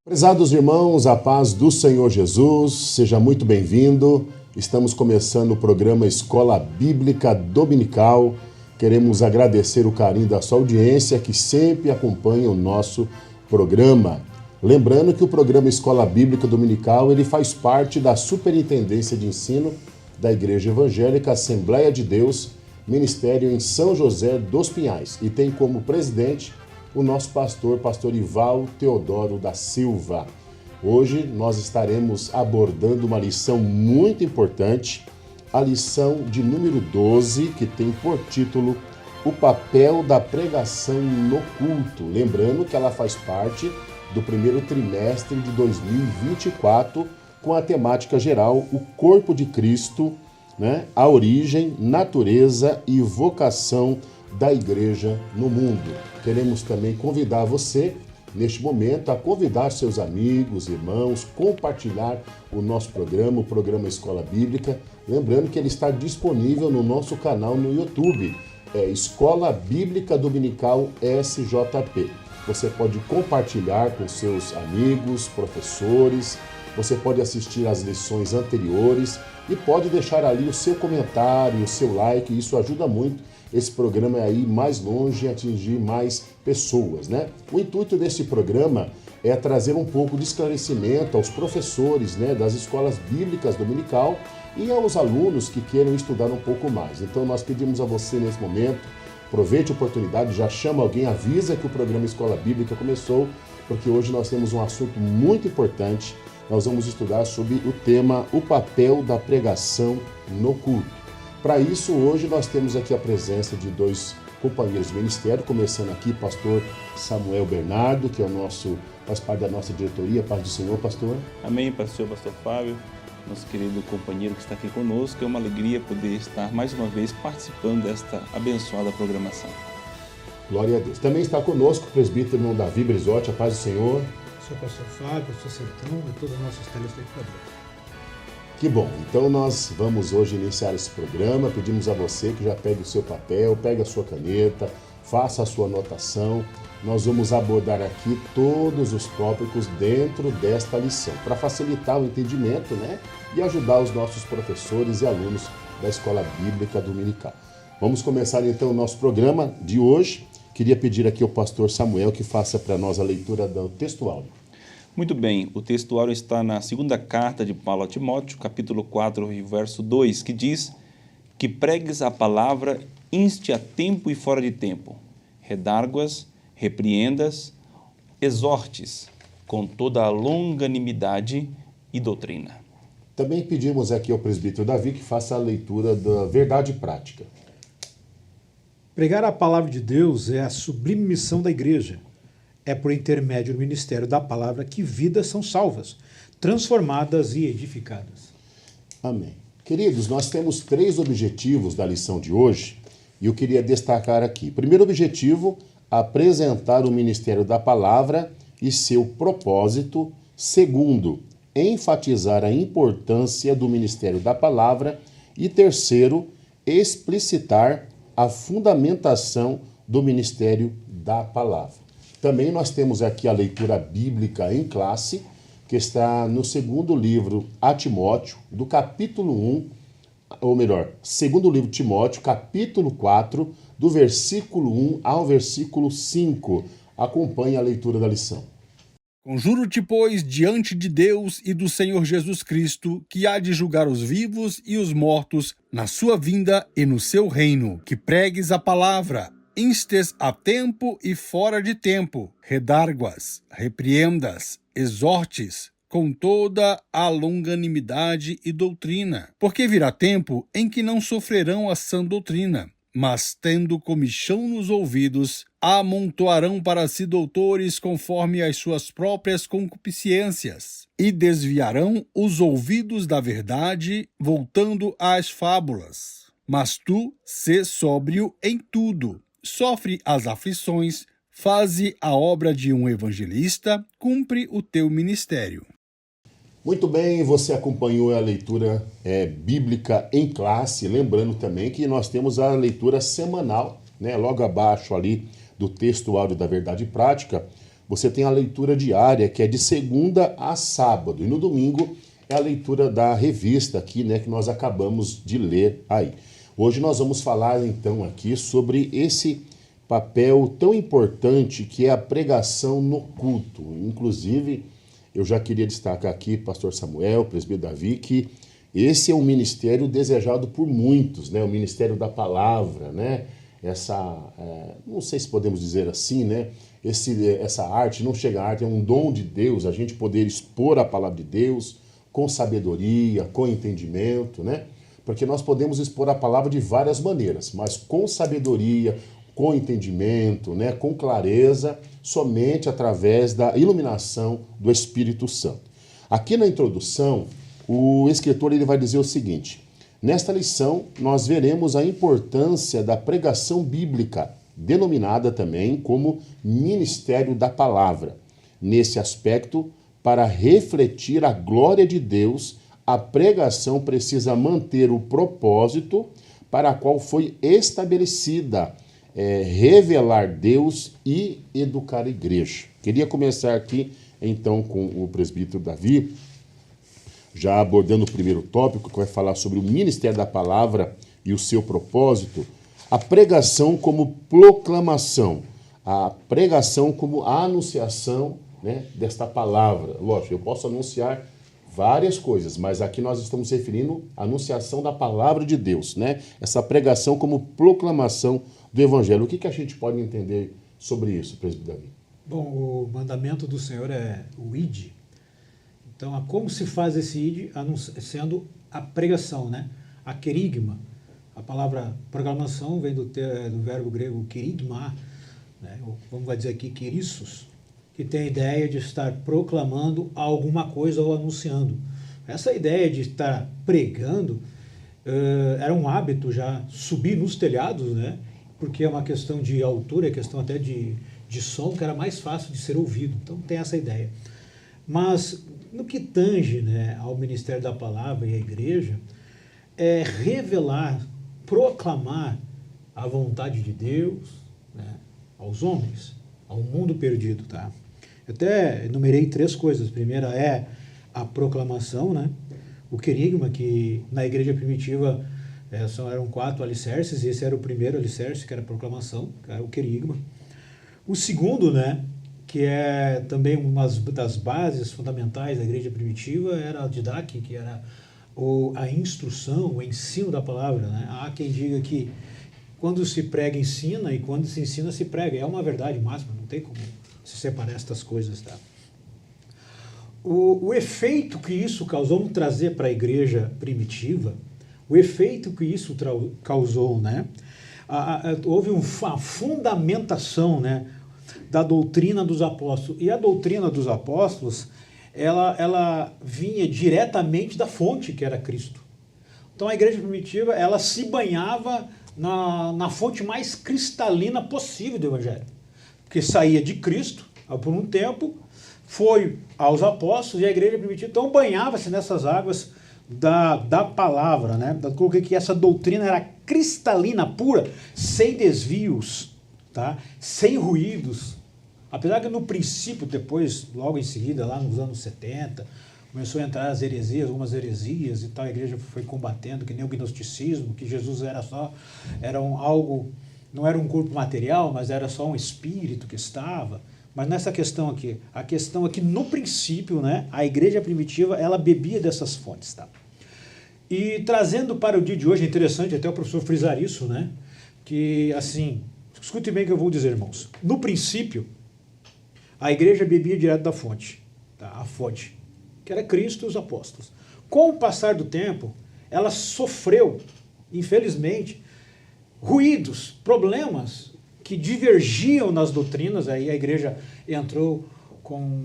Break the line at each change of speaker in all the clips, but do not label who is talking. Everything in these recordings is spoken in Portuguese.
Prezados irmãos, a paz do Senhor Jesus, seja muito bem-vindo. Estamos começando o programa Escola Bíblica Dominical. Queremos agradecer o carinho da sua audiência que sempre acompanha o nosso programa. Lembrando que o programa Escola Bíblica Dominical ele faz parte da Superintendência de Ensino da Igreja Evangélica Assembleia de Deus, Ministério em São José dos Pinhais, e tem como presidente o nosso pastor Ival Teodoro da Silva. Hoje nós estaremos abordando uma lição muito importante, a lição de número 12, que tem por título O papel da pregação no culto. Lembrando que ela faz parte do primeiro trimestre de 2024, com a temática geral, o corpo de Cristo, a origem, natureza e vocação da igreja no mundo. Queremos também convidar você, neste momento, a convidar seus amigos, irmãos, compartilhar o nosso programa, o programa Escola Bíblica. Lembrando que ele está disponível no nosso canal no YouTube, Escola Bíblica Dominical SJP. Você pode compartilhar com seus amigos, professores, você pode assistir às lições anteriores e pode deixar ali o seu comentário, o seu like, isso ajuda muito esse programa é ir mais longe e atingir mais pessoas, O intuito desse programa é trazer um pouco de esclarecimento aos professores, das escolas bíblicas dominical e aos alunos que queiram estudar um pouco mais. Então nós pedimos a você nesse momento, aproveite a oportunidade, já chama alguém, avisa que o programa Escola Bíblica começou, porque hoje nós temos um assunto muito importante. Nós vamos estudar sobre o tema, o papel da pregação no culto. Para isso, hoje nós temos aqui a presença de dois companheiros de ministério, começando aqui, pastor Samuel Bernardo, que faz parte da nossa diretoria. Paz do Senhor, pastor.
Amém, pastor Fábio, nosso querido companheiro que está aqui conosco. É uma alegria poder estar mais uma vez participando desta abençoada programação.
Glória a Deus. Também está conosco o presbítero irmão Davi Brizotti. A paz do Senhor.
Sou pastor Fábio, pastor Sertão e todos os nossos telespectadores.
Que bom, então nós vamos hoje iniciar esse programa, pedimos a você que já pegue o seu papel, pegue a sua caneta, faça a sua anotação. Nós vamos abordar aqui todos os tópicos dentro desta lição, para facilitar o entendimento, e ajudar os nossos professores e alunos da Escola Bíblica Dominical. Vamos começar então o nosso programa de hoje. Queria pedir aqui ao pastor Samuel que faça para nós a leitura do textuário.
Muito bem, o textuário está na segunda carta de Paulo a Timóteo, capítulo 4, verso 2, que diz que pregues a palavra, inste a tempo e fora de tempo, redarguas, repreendas, exortes, com toda a longanimidade e doutrina.
Também pedimos aqui ao presbítero Davi que faça a leitura da verdade prática.
Pregar a palavra de Deus é a sublime missão da igreja. É por intermédio do ministério da palavra que vidas são salvas, transformadas e edificadas.
Amém. Queridos, nós temos 3 objetivos da lição de hoje e eu queria destacar aqui. Primeiro objetivo, apresentar o ministério da palavra e seu propósito. Segundo, enfatizar a importância do ministério da palavra. E terceiro, explicitar a fundamentação do ministério da palavra. Também nós temos aqui a leitura bíblica em classe, que está no segundo livro a Timóteo, do capítulo 1, ou melhor, segundo livro de Timóteo, capítulo 4, do versículo 1 ao versículo 5. Acompanhe a leitura da lição.
Conjuro-te, pois, diante de Deus e do Senhor Jesus Cristo, que há de julgar os vivos e os mortos na sua vinda e no seu reino, que pregues a palavra, instes a tempo e fora de tempo, redarguas, repreendas, exortes, com toda a longanimidade e doutrina. Porque virá tempo em que não sofrerão a sã doutrina, mas, tendo comichão nos ouvidos, amontoarão para si doutores conforme as suas próprias concupiscências, e desviarão os ouvidos da verdade, voltando às fábulas. Mas tu, sê sóbrio em tudo, sofre as aflições, faze a obra de um evangelista, cumpre o teu ministério.
Muito bem, você acompanhou a leitura bíblica em classe, lembrando também que nós temos a leitura semanal, logo abaixo ali do texto áudio da Verdade Prática, você tem a leitura diária, que é de segunda a sábado. E no domingo é a leitura da revista aqui, né, que nós acabamos de ler aí. Hoje nós vamos falar, então, aqui sobre esse papel tão importante que é a pregação no culto. Inclusive, eu já queria destacar aqui, pastor Samuel, presbítero Davi, que esse é um ministério desejado por muitos, né? O ministério da palavra, né? Não sei se podemos dizer assim, né? Essa arte, não chega a arte, é um dom de Deus, a gente poder expor a palavra de Deus com sabedoria, com entendimento, né? Porque nós podemos expor a palavra de várias maneiras, mas com sabedoria, com entendimento, né? Com clareza, somente através da iluminação do Espírito Santo. Aqui na introdução, o escritor ele vai dizer o seguinte: nesta lição, nós veremos a importância da pregação bíblica, denominada também como ministério da palavra. Nesse aspecto, para refletir a glória de Deus, a pregação precisa manter o propósito para qual foi estabelecida, revelar Deus e educar a igreja. Queria começar aqui, então, com o presbítero Davi, já abordando o primeiro tópico, que vai falar sobre o ministério da palavra e o seu propósito, a pregação como proclamação, a pregação como a anunciação, né, desta palavra. Lógico, eu posso anunciar várias coisas, mas aqui nós estamos referindo à anunciação da palavra de Deus, né? Essa pregação como proclamação do Evangelho. O que a gente pode entender sobre isso, presbítero Davi?
Bom, o mandamento do Senhor é o id. Então, como se faz esse id? Sendo a pregação, né? A querigma. A palavra proclamação vem do verbo grego querigma, né? Vamos dizer aqui querissos, que tem a ideia de estar proclamando alguma coisa ou anunciando. Essa ideia de estar pregando era um hábito já subir nos telhados, né? Porque é uma questão de altura, é questão até de som, que era mais fácil de ser ouvido. Então tem essa ideia. Mas no que tange, né, ao ministério da palavra e à igreja, é revelar, proclamar a vontade de Deus, né, aos homens, ao mundo perdido, tá? Eu até enumerei 3 coisas. A primeira é a proclamação, né? O querigma, que na igreja primitiva eram 4 alicerces, e esse era o primeiro alicerce, que era a proclamação, que era o querigma. O segundo, né, que é também uma das bases fundamentais da igreja primitiva, era a didaque, que era a instrução, o ensino da palavra, né? Há quem diga que quando se prega, ensina, e quando se ensina, se prega. É uma verdade máxima, não tem como se separar estas coisas, tá? O efeito que isso causou, vamos trazer para a igreja primitiva, o efeito que isso causou, né? Houve uma fundamentação, né, da doutrina dos apóstolos. E a doutrina dos apóstolos, ela vinha diretamente da fonte, que era Cristo. Então a igreja primitiva, ela se banhava na fonte mais cristalina possível do Evangelho. Porque saía de Cristo, por um tempo, foi aos apóstolos, e a igreja primitiva então banhava-se nessas águas da palavra, né? Coloquei que essa doutrina era cristalina, pura, sem desvios, tá? Sem ruídos. Apesar que no princípio, depois, logo em seguida, lá nos anos 70, começou a entrar as heresias, algumas heresias e tal, a igreja foi combatendo, que nem o gnosticismo, que Jesus não era um corpo material, mas era só um espírito que estava. Mas nessa questão aqui, a questão é que no princípio, né, a igreja primitiva, ela bebia dessas fontes, tá? E trazendo para o dia de hoje, é interessante até o professor frisar isso, né, que assim, escute bem o que eu vou dizer, irmãos. No princípio, a igreja bebia direto da fonte, tá? A fonte, que era Cristo e os apóstolos. Com o passar do tempo, ela sofreu, infelizmente, ruídos, problemas que divergiam nas doutrinas. Aí a igreja entrou com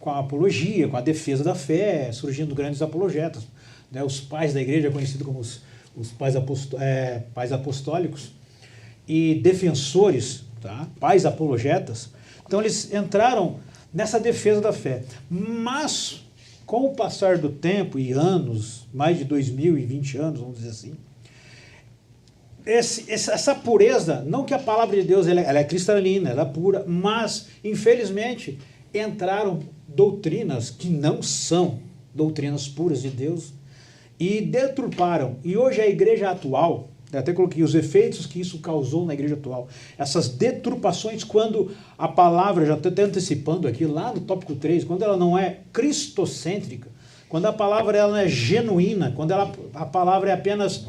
a apologia, com a defesa da fé, surgindo grandes apologetas, né? Os pais da igreja, conhecidos como os pais apostólicos, e defensores, tá? Pais apologetas. Então eles entraram nessa defesa da fé. Mas, com o passar do tempo e anos, mais de 2020 anos, vamos dizer assim, essa pureza, não que a palavra de Deus ela é cristalina, ela é pura, mas, infelizmente, entraram doutrinas que não são doutrinas puras de Deus e deturparam. E hoje a igreja atual, até coloquei os efeitos que isso causou na igreja atual, essas deturpações, quando a palavra, já estou até antecipando aqui, lá no tópico 3, quando ela não é cristocêntrica, quando a palavra ela não é genuína, quando a palavra é apenas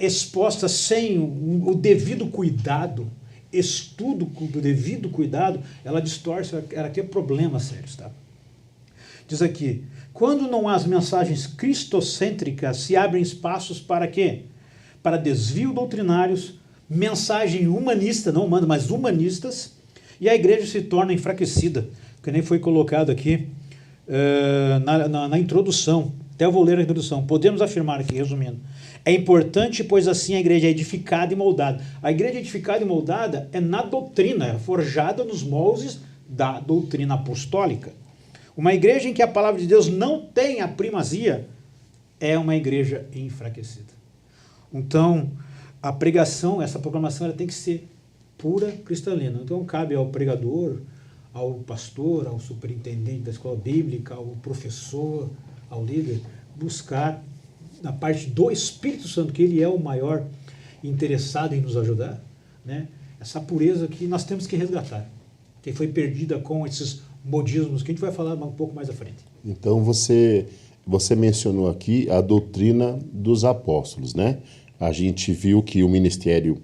exposta sem o devido cuidado, estudo do devido cuidado, ela distorce, ela cria problemas sérios, tá? Diz aqui, quando não há as mensagens cristocêntricas, se abrem espaços para quê? Para desvio doutrinários, mensagem humanista, não humana, mas humanistas, e a igreja se torna enfraquecida, que nem foi colocado aqui na introdução. Até eu vou ler a introdução. Podemos afirmar aqui, resumindo, é importante, pois assim a igreja é edificada e moldada. A igreja edificada e moldada é na doutrina, é forjada nos moldes da doutrina apostólica. Uma igreja em que a palavra de Deus não tem a primazia é uma igreja enfraquecida. Então, a pregação, essa proclamação, ela tem que ser pura, cristalina. Então, cabe ao pregador, ao pastor, ao superintendente da escola bíblica, ao professor, ao líder, buscar, na parte do Espírito Santo, que ele é o maior interessado em nos ajudar, né? Essa pureza que nós temos que resgatar, que foi perdida com esses modismos, que a gente vai falar um pouco mais à frente.
Então, você mencionou aqui a doutrina dos apóstolos, né? A gente viu que o ministério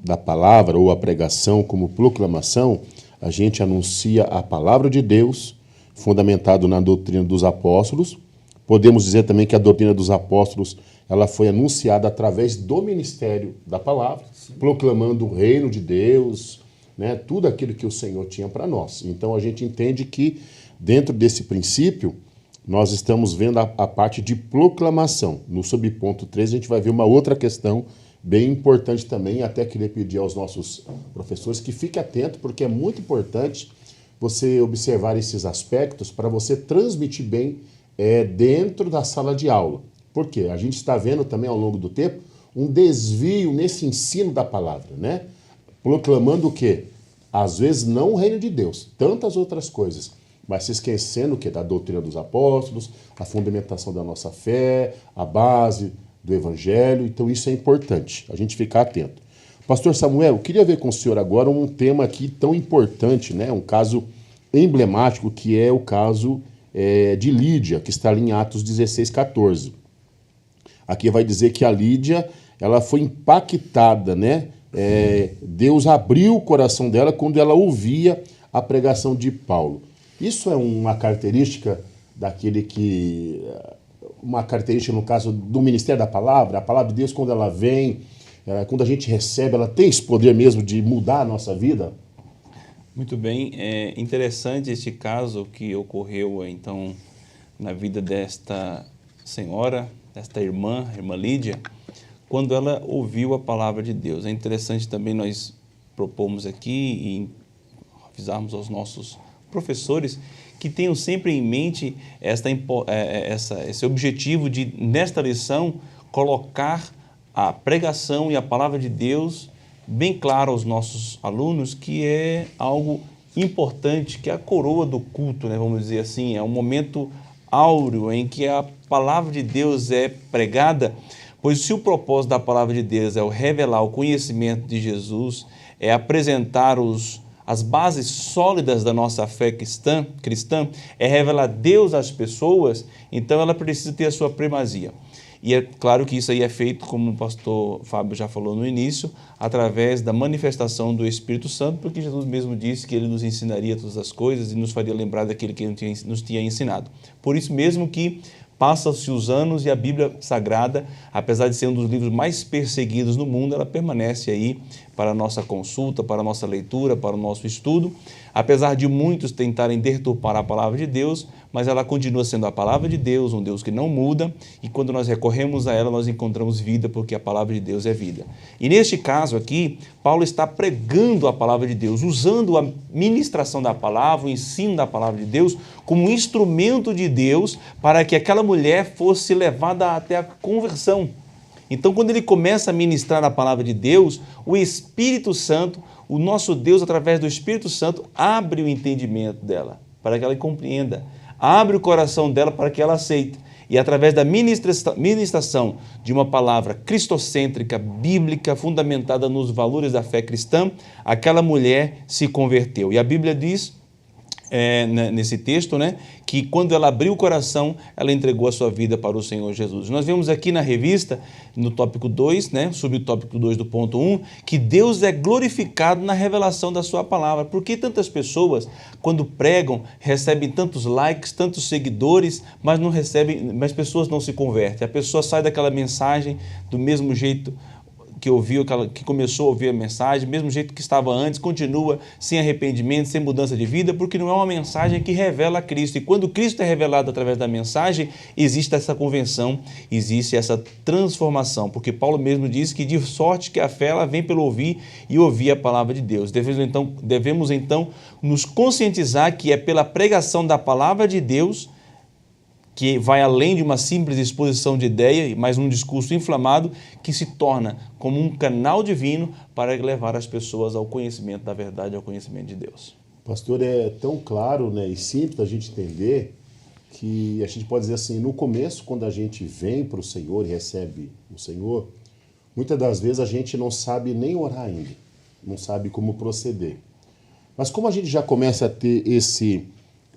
da palavra ou a pregação como proclamação, a gente anuncia a palavra de Deus, fundamentado na doutrina dos apóstolos. Podemos dizer também que a doutrina dos apóstolos ela foi anunciada através do ministério da palavra, sim, proclamando o reino de Deus, né, tudo aquilo que o Senhor tinha para nós. Então a gente entende que dentro desse princípio nós estamos vendo a parte de proclamação. No subponto 3 a gente vai ver uma outra questão bem importante também, até queria pedir aos nossos professores que fiquem atentos, porque é muito importante você observar esses aspectos para você transmitir bem dentro da sala de aula. Por quê? A gente está vendo também ao longo do tempo um desvio nesse ensino da palavra, né? Proclamando o quê? Às vezes não o reino de Deus, tantas outras coisas, mas se esquecendo o quê? Da doutrina dos apóstolos, a fundamentação da nossa fé, a base do evangelho. Então isso é importante, a gente ficar atento. Pastor Samuel, eu queria ver com o senhor agora um tema aqui tão importante, né? Um caso emblemático, que é o caso de Lídia, que está ali em Atos 16:14. Aqui vai dizer que a Lídia ela foi impactada, né? Deus abriu o coração dela quando ela ouvia a pregação de Paulo. Isso é uma característica uma característica no caso do ministério da palavra. A palavra de Deus, quando ela vem, quando a gente recebe, ela tem esse poder mesmo de mudar a nossa vida?
Muito bem, é interessante este caso que ocorreu então na vida desta senhora, desta irmã Lídia, quando ela ouviu a palavra de Deus. É interessante também nós propomos aqui e avisarmos aos nossos professores que tenham sempre em mente esse objetivo de, nesta lição, colocar a pregação e a palavra de Deus bem claro aos nossos alunos, que é algo importante, que é a coroa do culto, né? Vamos dizer assim, é um momento áureo em que a palavra de Deus é pregada, pois se o propósito da palavra de Deus é o revelar o conhecimento de Jesus, é apresentar as bases sólidas da nossa fé cristã, é revelar Deus às pessoas, então ela precisa ter a sua primazia. E é claro que isso aí é feito, como o pastor Fábio já falou no início, através da manifestação do Espírito Santo, porque Jesus mesmo disse que ele nos ensinaria todas as coisas e nos faria lembrar daquele que ele nos tinha ensinado. Por isso mesmo que passam-se os anos e a Bíblia Sagrada, apesar de ser um dos livros mais perseguidos no mundo, ela permanece aí para a nossa consulta, para a nossa leitura, para o nosso estudo, apesar de muitos tentarem deturpar a palavra de Deus, mas ela continua sendo a palavra de Deus, um Deus que não muda, e quando nós recorremos a ela, nós encontramos vida, porque a palavra de Deus é vida. E neste caso aqui, Paulo está pregando a palavra de Deus, usando a ministração da palavra, o ensino da palavra de Deus, como um instrumento de Deus para que aquela mulher fosse levada até a conversão. Então, quando ele começa a ministrar a palavra de Deus, o Espírito Santo, o nosso Deus, através do Espírito Santo, abre o entendimento dela, para que ela compreenda, abre o coração dela para que ela aceite. E através da ministração de uma palavra cristocêntrica, bíblica, fundamentada nos valores da fé cristã, aquela mulher se converteu. E a Bíblia diz, nesse texto, né, que quando ela abriu o coração, ela entregou a sua vida para o Senhor Jesus. Nós vemos aqui na revista, no tópico 2, né, subtópico 2 do ponto 1, que Deus é glorificado na revelação da sua palavra. Por que tantas pessoas, quando pregam, recebem tantos likes, tantos seguidores, mas não recebem, mas pessoas não se convertem? A pessoa sai daquela mensagem do mesmo jeito que ouviu, que começou a ouvir a mensagem, mesmo jeito que estava antes, continua sem arrependimento, sem mudança de vida, porque não é uma mensagem que revela a Cristo. E quando Cristo é revelado através da mensagem, existe essa convenção, existe essa transformação, porque Paulo mesmo diz que de sorte que a fé ela vem pelo ouvir e ouvir a palavra de Deus. Devemos então nos conscientizar que é pela pregação da palavra de Deus, que vai além de uma simples exposição de ideia, mas um discurso inflamado, que se torna como um canal divino para levar as pessoas ao conhecimento da verdade, ao conhecimento de Deus.
Pastor, é tão claro, né, e simples a gente entender que a gente pode dizer assim, no começo, quando a gente vem para o Senhor e recebe o Senhor, muitas das vezes a gente não sabe nem orar ainda, não sabe como proceder. Mas como a gente já começa a ter esse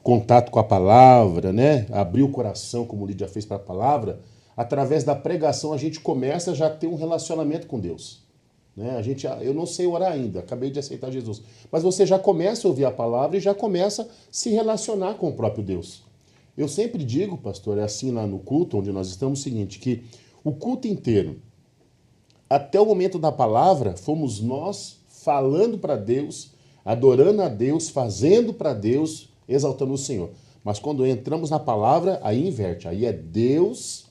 contato com a palavra, né? Abrir o coração, como o Lídia fez para a palavra, através da pregação a gente começa já a ter um relacionamento com Deus. Né? Eu não sei orar ainda, acabei de aceitar Jesus, mas você já começa a ouvir a palavra e já começa a se relacionar com o próprio Deus. Eu sempre digo, pastor, é assim lá no culto onde nós estamos, o seguinte, que o culto inteiro, até o momento da palavra, fomos nós falando para Deus, adorando a Deus, fazendo para Deus, exaltando o Senhor. Mas quando entramos na palavra, aí inverte. Aí é Deus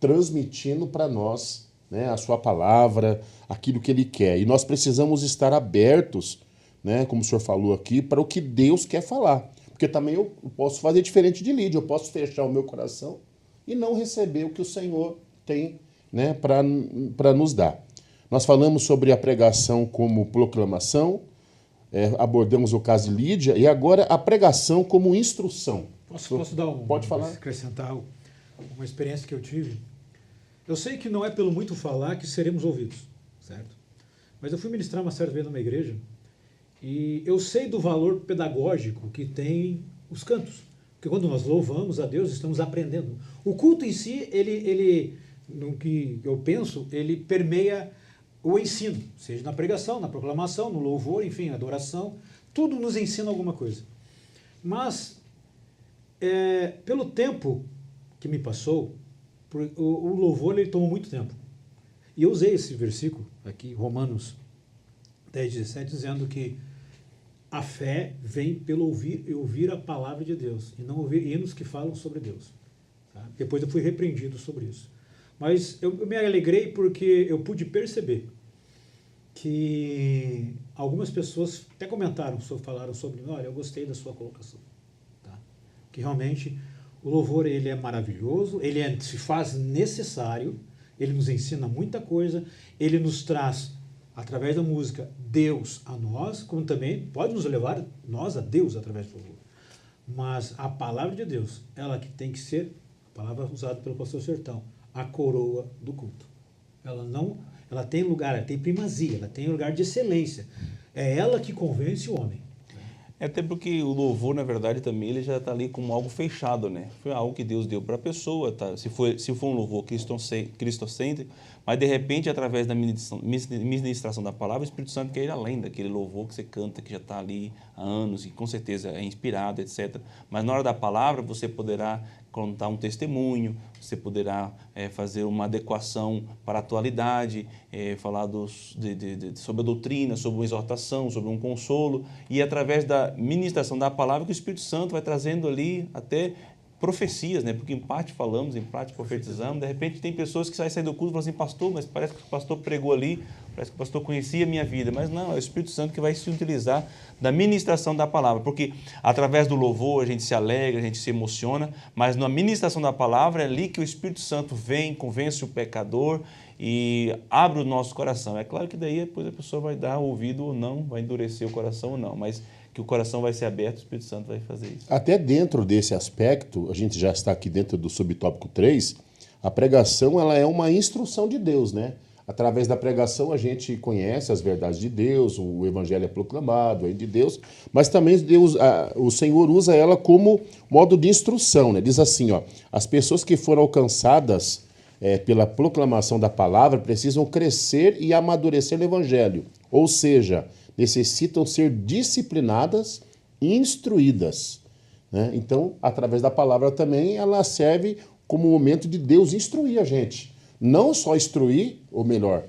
transmitindo para nós, né, a sua palavra, aquilo que Ele quer. E nós precisamos estar abertos, né, como o senhor falou aqui, para o que Deus quer falar. Porque também eu posso fazer diferente de Lídia. Eu posso fechar o meu coração e não receber o que o Senhor tem, né, para nos dar. Nós falamos sobre a pregação como proclamação, abordamos o caso de Lídia, e agora a pregação como instrução.
Posso dar
Pode falar?
Acrescentar uma experiência que eu tive? Eu sei que não é pelo muito falar que seremos ouvidos, certo? Mas eu fui ministrar uma certa vez numa igreja e eu sei do valor pedagógico que tem os cantos. Porque quando nós louvamos a Deus, estamos aprendendo. O culto em si, ele no que eu penso, ele permeia o ensino, seja na pregação, na proclamação, no louvor, enfim, na adoração, tudo nos ensina alguma coisa. Mas, pelo tempo que me passou, o louvor ele tomou muito tempo. E eu usei esse versículo aqui, Romanos 10:17, dizendo que a fé vem pelo ouvir a palavra de Deus, e não ouvir hinos que falam sobre Deus. Tá? Depois eu fui repreendido sobre isso. Mas eu me alegrei porque eu pude perceber que algumas pessoas até comentaram, falaram sobre, olha, eu gostei da sua colocação. Tá? Que realmente o louvor ele é maravilhoso, ele se faz necessário, ele nos ensina muita coisa, ele nos traz, através da música, Deus a nós, como também pode nos levar nós a Deus através do louvor. Mas a palavra de Deus, ela que tem que ser, a palavra usada pelo pastor Sertão, a coroa do culto. Ela tem lugar, ela tem primazia, ela tem lugar de excelência. É ela que convence o homem.
Até porque o louvor, na verdade, também ele já está ali como algo fechado, né? Foi algo que Deus deu para a pessoa, tá? Se for um louvor cristocêntrico, mas de repente, através da ministração da palavra, o Espírito Santo quer ir além daquele louvor que você canta, que já está ali há anos e com certeza é inspirado, etc. Mas na hora da palavra, você poderá contar um testemunho, você poderá fazer uma adequação para a atualidade, falar sobre a doutrina, sobre uma exortação, sobre um consolo, e através da ministração da palavra que o Espírito Santo vai trazendo ali até profecias, né? Porque em parte falamos, em parte profetizamos. De repente tem pessoas que saem do culto e falam assim, pastor, mas parece que o pastor pregou ali, parece que o pastor conhecia a minha vida. Mas não, é o Espírito Santo que vai se utilizar da ministração da palavra. Porque através do louvor a gente se alegra, a gente se emociona, mas na ministração da palavra é ali que o Espírito Santo vem, convence o pecador e abre o nosso coração. É claro que daí depois a pessoa vai dar ouvido ou não, vai endurecer o coração ou não, mas que o coração vai ser aberto, o Espírito Santo vai fazer isso.
Até dentro desse aspecto, a gente já está aqui dentro do subtópico 3, a pregação ela é uma instrução de Deus, né? Através da pregação a gente conhece as verdades de Deus, o evangelho é proclamado, é de Deus, mas também Deus, o Senhor usa ela como modo de instrução, né? Diz assim, ó, as pessoas que foram alcançadas pela proclamação da palavra precisam crescer e amadurecer no evangelho, ou seja, necessitam ser disciplinadas e instruídas, né? Então, através da palavra também, ela serve como momento de Deus instruir a gente. Não só instruir, ou melhor,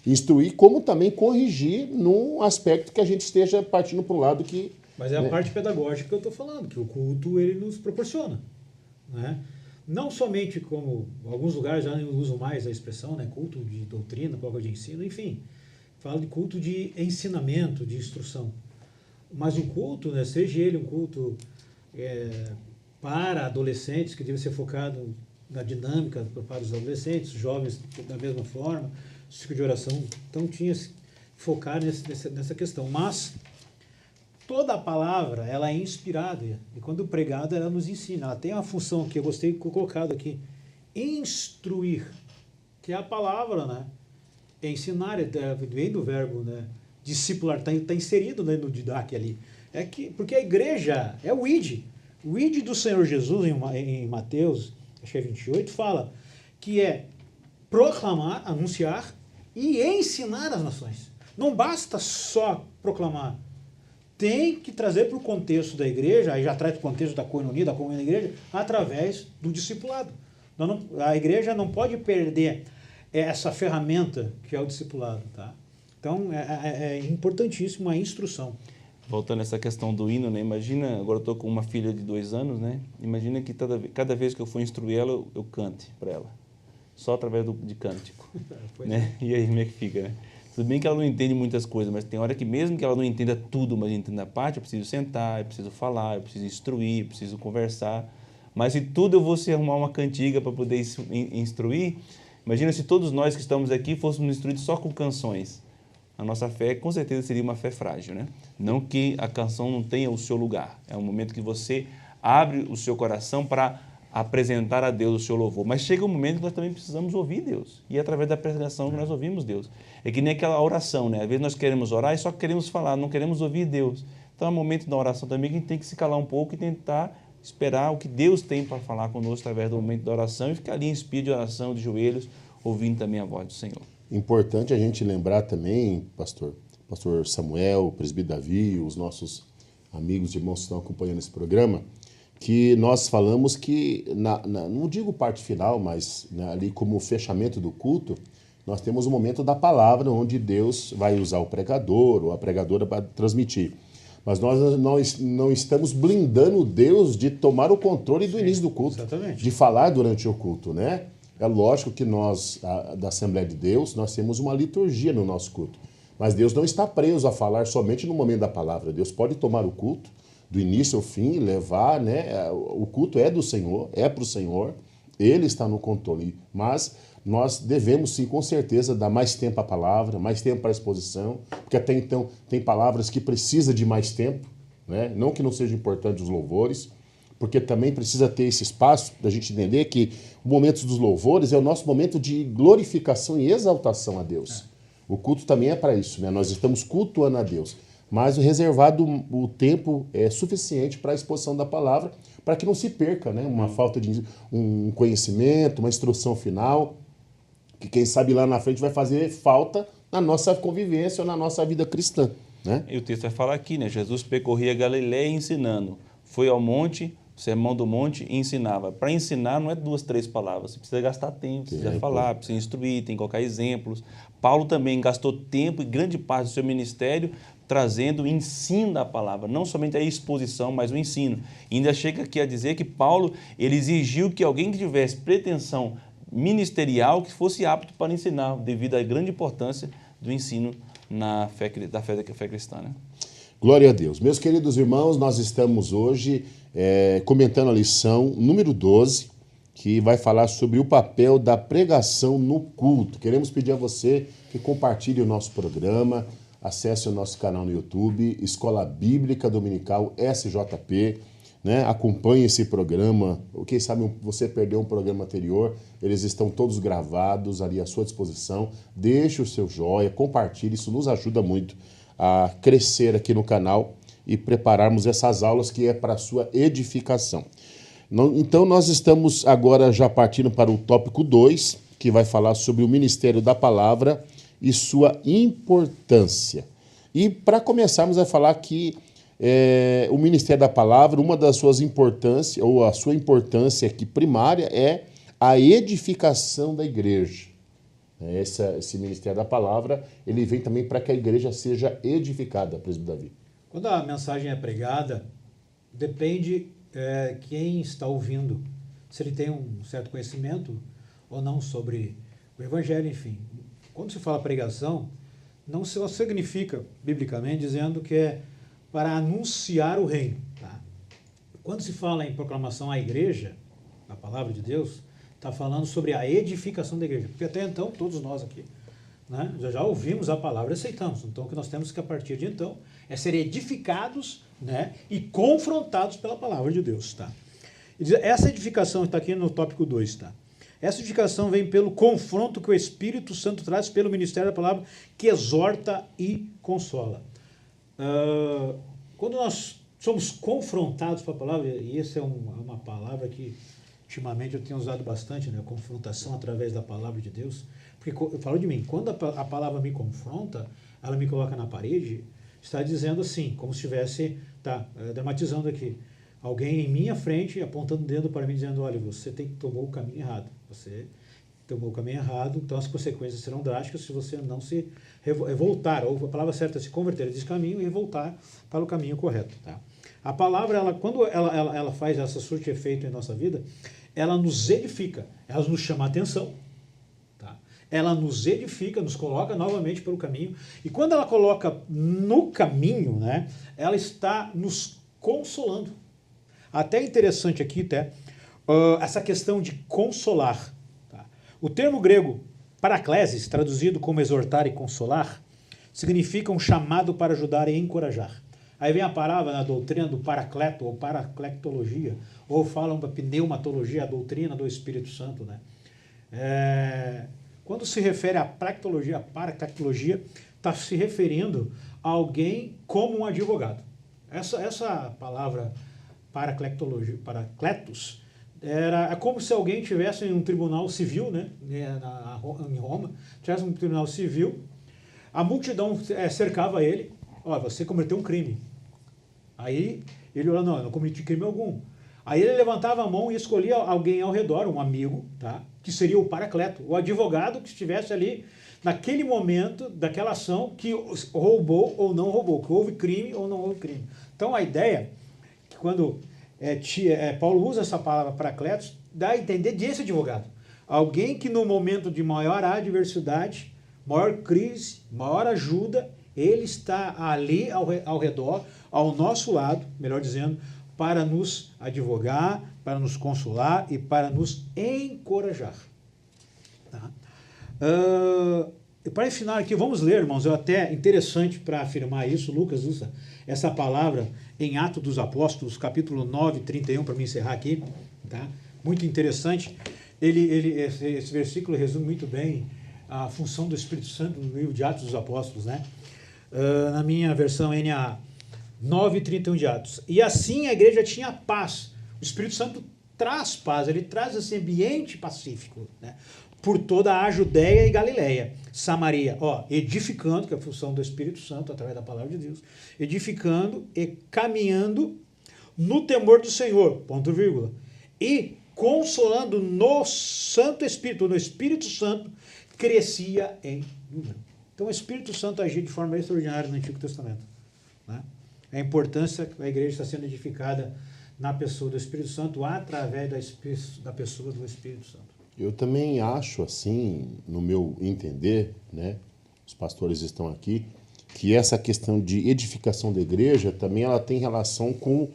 instruir, como também corrigir num aspecto que a gente esteja partindo para um lado que...
Mas é a parte pedagógica que eu estou falando, que o culto ele nos proporciona, né? Não somente como, alguns lugares já não usam mais a expressão, né? Culto de doutrina, prova de ensino, enfim... Fala de culto de ensinamento, de instrução. Mas o culto, né, seja ele um culto para adolescentes, que deve ser focado na dinâmica para os adolescentes, jovens da mesma forma, ciclo de oração, então tinha que focar nessa questão. Mas toda a palavra, ela é inspirada, e quando pregada, ela nos ensina. Ela tem uma função que eu gostei de colocado aqui, instruir, que é a palavra, né? Ensinar, vem do verbo, né? Discipular, está inserido, né, no didac ali. Porque a igreja é o id. O id do Senhor Jesus, em Mateus, acho que é 28, fala que é proclamar, anunciar e ensinar as nações. Não basta só proclamar. Tem que trazer para o contexto da igreja, aí já traz para o contexto da coinonia, da comunhão da igreja, através do discipulado. A igreja não pode perder essa ferramenta que é o discipulado, tá? Então, é importantíssimo a instrução.
Voltando a essa questão do hino, né? Imagina, agora eu estou com uma filha de 2 anos, né? Imagina que cada vez que eu for instruir ela, eu cante para ela. Só através de cântico. Né? E aí, como é que fica, né? Tudo bem que ela não entende muitas coisas, mas tem hora que mesmo que ela não entenda tudo, mas entenda a parte, eu preciso sentar, eu preciso falar, eu preciso instruir, eu preciso conversar. Mas se tudo eu vou se arrumar uma cantiga para poder instruir, imagina se todos nós que estamos aqui fôssemos instruídos só com canções. A nossa fé, com certeza, seria uma fé frágil, né? Não que a canção não tenha o seu lugar. É um momento que você abre o seu coração para apresentar a Deus o seu louvor. Mas chega um momento que nós também precisamos ouvir Deus. E é através da pregação que nós ouvimos Deus. É que nem aquela oração, né? Às vezes nós queremos orar e só queremos falar, não queremos ouvir Deus. Então é um momento da oração também que a gente tem que se calar um pouco e tentar esperar o que Deus tem para falar conosco através do momento da oração e ficar ali em espírito de oração, de joelhos, ouvindo também a voz do Senhor.
Importante a gente lembrar também, pastor Samuel, o presbítero Davi, os nossos amigos e irmãos que estão acompanhando esse programa, que nós falamos que, não digo parte final, mas ali como fechamento do culto, nós temos o momento da palavra, onde Deus vai usar o pregador ou a pregadora para transmitir. Mas nós não estamos blindando Deus de tomar o controle do início do culto,
exatamente,
de falar durante o culto, né? É lógico que nós, da Assembleia de Deus, nós temos uma liturgia no nosso culto. Mas Deus não está preso a falar somente no momento da palavra. Deus pode tomar o culto, do início ao fim, levar, né? O culto é do Senhor, é para o Senhor, Ele está no controle. Mas nós devemos, sim, com certeza, dar mais tempo à palavra, mais tempo para a exposição, porque até então tem palavras que precisam de mais tempo, né? Não que não sejam importantes os louvores, porque também precisa ter esse espaço da gente entender que o momento dos louvores é o nosso momento de glorificação e exaltação a Deus. O culto também é para isso, né? Nós estamos cultuando a Deus, mas reservado o tempo é suficiente para a exposição da palavra, para que não se perca, né? Uma falta de um conhecimento, uma instrução final, que quem sabe lá na frente vai fazer falta na nossa convivência ou na nossa vida cristã, né?
E o texto vai falar aqui, né? Jesus percorria a Galileia ensinando. Foi ao monte Sermão do Monte e ensinava. Para ensinar não é 2, 3 palavras, você precisa gastar tempo, precisa falar, precisa instruir, tem que colocar exemplos. Paulo também gastou tempo e grande parte do seu ministério trazendo o ensino da palavra, não somente a exposição, mas o ensino. E ainda chega aqui a dizer que Paulo ele exigiu que alguém que tivesse pretensão ministerial que fosse apto para ensinar, devido à grande importância do ensino da fé cristã. Né?
Glória a Deus. Meus queridos irmãos, nós estamos hoje comentando a lição número 12, que vai falar sobre o papel da pregação no culto. Queremos pedir a você que compartilhe o nosso programa, acesse o nosso canal no YouTube, Escola Bíblica Dominical SJP, né? Acompanhe esse programa. Quem sabe você perdeu um programa anterior, eles estão todos gravados ali à sua disposição. Deixe o seu joinha, compartilhe, isso nos ajuda muito a crescer aqui no canal e prepararmos essas aulas que é para a sua edificação. Então nós estamos agora já partindo para o tópico 2, que vai falar sobre o ministério da palavra e sua importância. E para começarmos a falar que o ministério da palavra, uma das suas importâncias, ou a sua importância aqui primária é a edificação da igreja. Esse ministério da palavra, ele vem também para que a igreja seja edificada, presbítero Davi.
Quando a mensagem é pregada, depende quem está ouvindo, se ele tem um certo conhecimento ou não sobre o evangelho, enfim. Quando se fala pregação, não significa, biblicamente, dizendo que é para anunciar o reino. Tá? Quando se fala em proclamação à igreja, na palavra de Deus, está falando sobre a edificação da igreja. Porque até então, todos nós aqui, né, já ouvimos a palavra e aceitamos. Então, o que nós temos que, a partir de então, é ser edificados, né, e confrontados pela palavra de Deus. Tá? Essa edificação está aqui no tópico 2. Tá? Essa edificação vem pelo confronto que o Espírito Santo traz pelo ministério da palavra, que exorta e consola. Quando nós somos confrontados pela palavra, e essa é uma palavra que ultimamente eu tenho usado bastante, né? Confrontação através da palavra de Deus, porque eu falo de mim, quando a palavra me confronta, ela me coloca na parede, está dizendo assim, como se estivesse dramatizando aqui, alguém em minha frente apontando o dedo para mim, dizendo, olha, você tomou o caminho errado, você tomou o caminho errado, então as consequências serão drásticas se você não se voltar, ou a palavra certa é se converter desse caminho e voltar para o caminho correto. Tá? A palavra, quando ela faz essa surte efeito em nossa vida, ela nos edifica, ela nos chama a atenção, tá? Ela nos edifica, nos coloca novamente para o caminho, e quando ela coloca no caminho, né, ela está nos consolando. Até interessante aqui, essa questão de consolar. Tá? O termo grego paraklesis, traduzido como exortar e consolar, significa um chamado para ajudar e encorajar. Aí vem a palavra na doutrina do paracleto, ou paracletologia, ou falam da pneumatologia, a doutrina do Espírito Santo. Né? Quando se refere à paracletologia, está se referindo a alguém como um advogado. Essa palavra paracletologia, paracletos, é como se alguém tivesse em um tribunal civil, né, em Roma, tivesse um tribunal civil, a multidão cercava ele, você cometeu um crime. Aí ele falou, não, eu não cometi crime algum. Aí ele levantava a mão e escolhia alguém ao redor, um amigo, tá, que seria o paracleto, o advogado que estivesse ali naquele momento daquela ação que roubou ou não roubou, que houve crime ou não houve crime. Então a ideia que quando Paulo usa essa palavra paracletos, dá a entender desse advogado. Alguém que no momento de maior adversidade, maior crise, maior ajuda, ele está ali ao redor, ao nosso lado, melhor dizendo, para nos advogar, para nos consolar e para nos encorajar. Tá? E para ensinar aqui, vamos ler, irmãos, até interessante para afirmar isso, Lucas usa essa palavra em Atos dos Apóstolos, capítulo 9, 31, para me encerrar aqui, tá? Muito interessante. Esse versículo resume muito bem a função do Espírito Santo no livro de Atos dos Apóstolos, né? Na minha versão NAA, 9, 31 de Atos. E assim a igreja tinha paz. O Espírito Santo traz paz, ele traz esse ambiente pacífico, né? Por toda a Judéia e Galileia, Samaria, edificando, que é a função do Espírito Santo, através da palavra de Deus, edificando e caminhando no temor do Senhor, ponto vírgula, e consolando no Santo Espírito, no Espírito Santo, crescia em número. Então o Espírito Santo agia de forma extraordinária no Antigo Testamento, né? A importância que a igreja está sendo edificada na pessoa do Espírito Santo através da pessoa do Espírito Santo.
Eu também acho, assim, no meu entender, né, os pastores estão aqui, que essa questão de edificação da igreja também ela tem relação com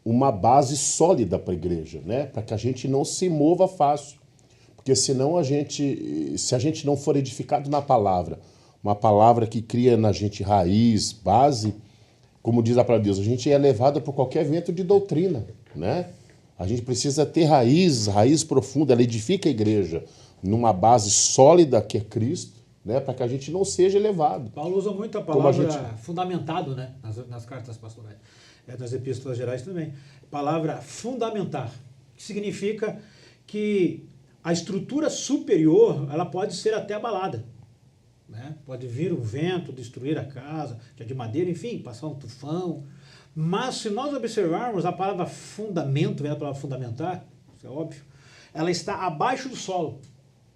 uma base sólida para a igreja, né, para que a gente não se mova fácil. Porque senão se a gente não for edificado na palavra, uma palavra que cria na gente raiz, base, como diz a palavra de Deus, a gente é levado por qualquer vento de doutrina, né? A gente precisa ter raiz profunda, ela edifica a igreja numa base sólida que é Cristo, né? Para que a gente não seja elevado.
Paulo usa muito a palavra fundamentado, né? Nas cartas pastorais, nas epístolas gerais também. Palavra fundamentar, que significa que a estrutura superior ela pode ser até abalada, né? Pode vir um vento, destruir a casa, que é de madeira, enfim, passar um tufão. Mas se nós observarmos a palavra fundamento, vem da palavra fundamentar, isso é óbvio, ela está abaixo do solo.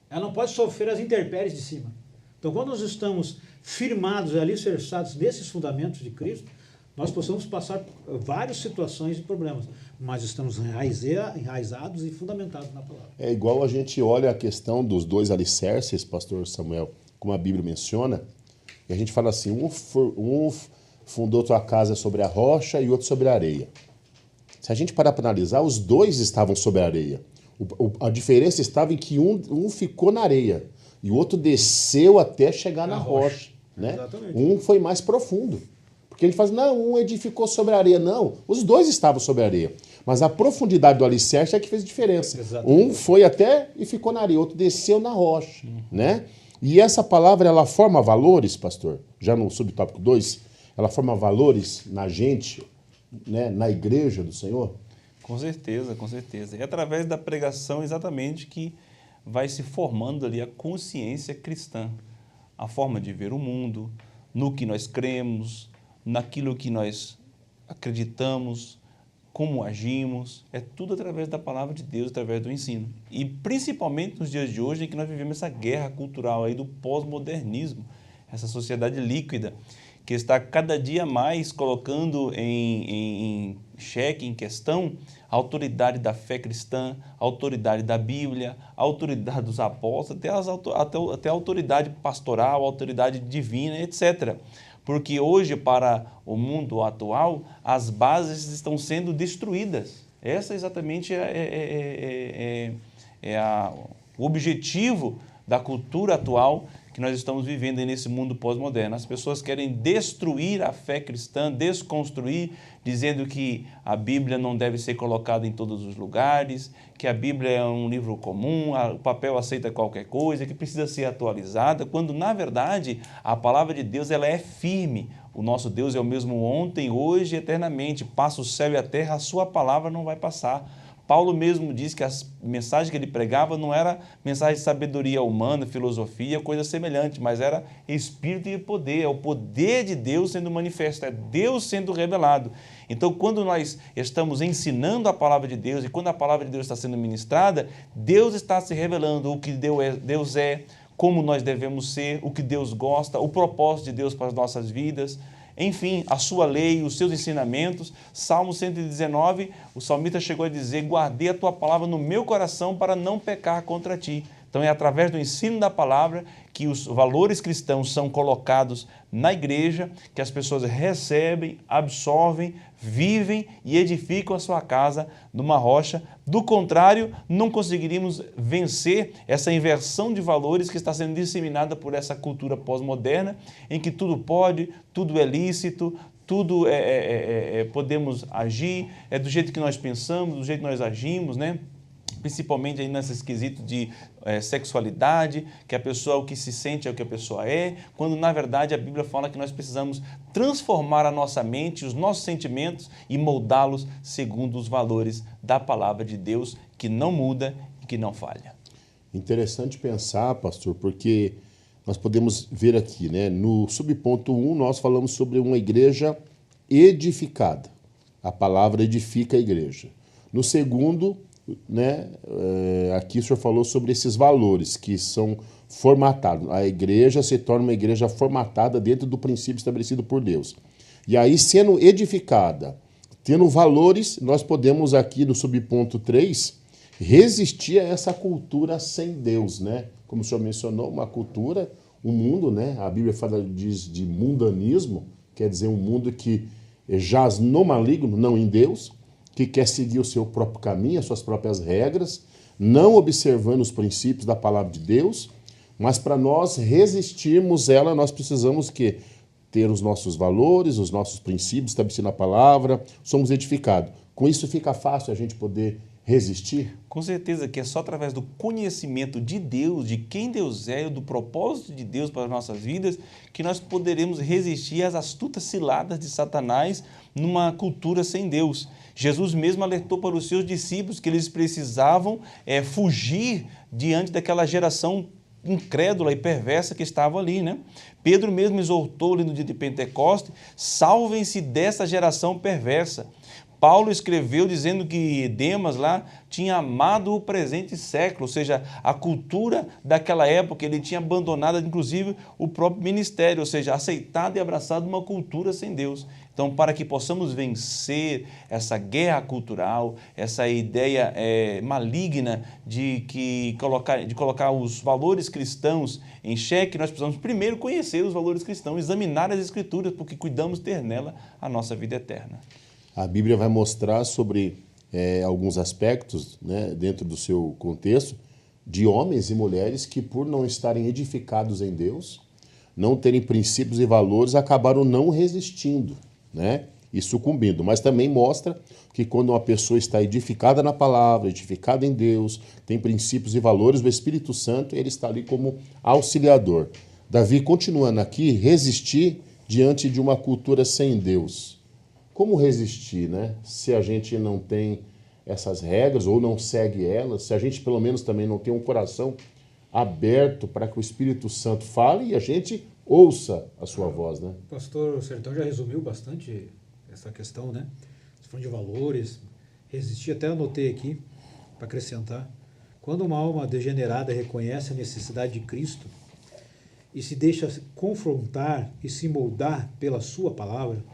Ela não pode sofrer as intempéries de cima. Então, quando nós estamos firmados e alicerçados nesses fundamentos de Cristo, nós possamos passar por várias situações e problemas, mas estamos enraizados e fundamentados na palavra.
É igual a gente olha a questão dos dois alicerces, pastor Samuel, como a Bíblia menciona, e a gente fala assim, um fundou tua casa sobre a rocha e outro sobre a areia. Se a gente parar para analisar, os dois estavam sobre a areia. A diferença estava em que um ficou na areia e o outro desceu até chegar na rocha. Né?
Exatamente.
Um foi mais profundo. Porque a gente fala, não, um edificou sobre a areia. Não, os dois estavam sobre a areia. Mas a profundidade do alicerce é que fez diferença.
Exatamente.
Um foi até e ficou na areia, outro desceu na rocha. Né? E essa palavra, ela forma valores, pastor, já no subtópico 2, ela forma valores na gente, né, na igreja do Senhor?
Com certeza, com certeza. É através da pregação exatamente que vai se formando ali a consciência cristã, a forma de ver o mundo, no que nós cremos, naquilo que nós acreditamos, como agimos, é tudo através da palavra de Deus, através do ensino. E principalmente nos dias de hoje em que nós vivemos essa guerra cultural aí do pós-modernismo, essa sociedade líquida, que está cada dia mais colocando em xeque, em questão, a autoridade da fé cristã, a autoridade da Bíblia, a autoridade dos apóstolos, até a autoridade pastoral, a autoridade divina, etc. Porque hoje, para o mundo atual, as bases estão sendo destruídas. Essa exatamente o objetivo da cultura atual que nós estamos vivendo nesse mundo pós-moderno. As pessoas querem destruir a fé cristã, desconstruir, dizendo que a Bíblia não deve ser colocada em todos os lugares, que a Bíblia é um livro comum, o papel aceita qualquer coisa, que precisa ser atualizada, quando, na verdade, a palavra de Deus ela é firme. O nosso Deus é o mesmo ontem, hoje e eternamente. Passa o céu e a terra, a sua palavra não vai passar. Paulo mesmo diz que as mensagens que ele pregava não era mensagem de sabedoria humana, filosofia, coisa semelhante, mas era espírito e poder, é o poder de Deus sendo manifesto, é Deus sendo revelado. Então, quando nós estamos ensinando a palavra de Deus e quando a palavra de Deus está sendo ministrada, Deus está se revelando o que Deus é, como nós devemos ser, o que Deus gosta, o propósito de Deus para as nossas vidas. Enfim, a sua lei, os seus ensinamentos. Salmo 119, o salmista chegou a dizer, guardei a tua palavra no meu coração para não pecar contra ti. Então é através do ensino da palavra que os valores cristãos são colocados na igreja, que as pessoas recebem, absorvem, vivem e edificam a sua casa numa rocha. Do contrário, não conseguiríamos vencer essa inversão de valores que está sendo disseminada por essa cultura pós-moderna, em que tudo pode, tudo é lícito, tudo podemos agir, é do jeito que nós pensamos, do jeito que nós agimos, né? Principalmente aí nesse quesito de sexualidade, que a pessoa, o que se sente é o que a pessoa é, quando na verdade a Bíblia fala que nós precisamos transformar a nossa mente, os nossos sentimentos e moldá-los segundo os valores da palavra de Deus, que não muda e que não falha.
Interessante pensar, pastor, porque nós podemos ver aqui, né, no subponto 1, nós falamos sobre uma igreja edificada, A palavra edifica a igreja. No segundo, né, aqui o senhor falou sobre esses valores que são formatados. A igreja se torna uma igreja formatada dentro do princípio estabelecido por Deus. E aí, sendo edificada, tendo valores, nós podemos aqui no subponto 3 resistir a essa cultura sem Deus, né? Como o senhor mencionou, uma cultura, um mundo, né? A Bíblia diz de mundanismo, quer dizer um mundo que jaz no maligno, não em Deus, que quer seguir o seu próprio caminho, as suas próprias regras, não observando os princípios da palavra de Deus, mas para nós resistirmos ela, nós precisamos ter os nossos valores, os nossos princípios estabelecidos na palavra, somos edificados. Com isso fica fácil a gente poder resistir?
Com certeza que é só através do conhecimento de Deus, de quem Deus é, do propósito de Deus para as nossas vidas, que nós poderemos resistir às astutas ciladas de Satanás numa cultura sem Deus. Jesus mesmo alertou para os seus discípulos que eles precisavam fugir diante daquela geração incrédula e perversa que estava ali, né? Pedro mesmo exortou ali no dia de Pentecostes: salvem-se dessa geração perversa. Paulo escreveu dizendo que Demas lá tinha amado o presente século, ou seja, a cultura daquela época. Ele tinha abandonado, inclusive, o próprio ministério, ou seja, aceitado e abraçado uma cultura sem Deus. Então, para que possamos vencer essa guerra cultural, essa ideia maligna de colocar os valores cristãos em xeque, nós precisamos primeiro conhecer os valores cristãos, examinar as Escrituras, porque cuidamos ter nela a nossa vida eterna.
A Bíblia vai mostrar sobre alguns aspectos, né, dentro do seu contexto, de homens e mulheres que, por não estarem edificados em Deus, não terem princípios e valores, acabaram não resistindo, né, e sucumbindo. Mas também mostra que quando uma pessoa está edificada na palavra, edificada em Deus, tem princípios e valores, o Espírito Santo, ele está ali como auxiliador. Davi, continuando aqui, resistir diante de uma cultura sem Deus. Como resistir, né? Se a gente não tem essas regras ou não segue elas, se a gente pelo menos também não tem um coração aberto para que o Espírito Santo fale e a gente ouça a sua voz, né?
O pastor Sertão já resumiu bastante essa questão, né? Você falou de valores, resistir, até anotei aqui para acrescentar. Quando uma alma degenerada reconhece a necessidade de Cristo e se deixa confrontar e se moldar pela sua palavra,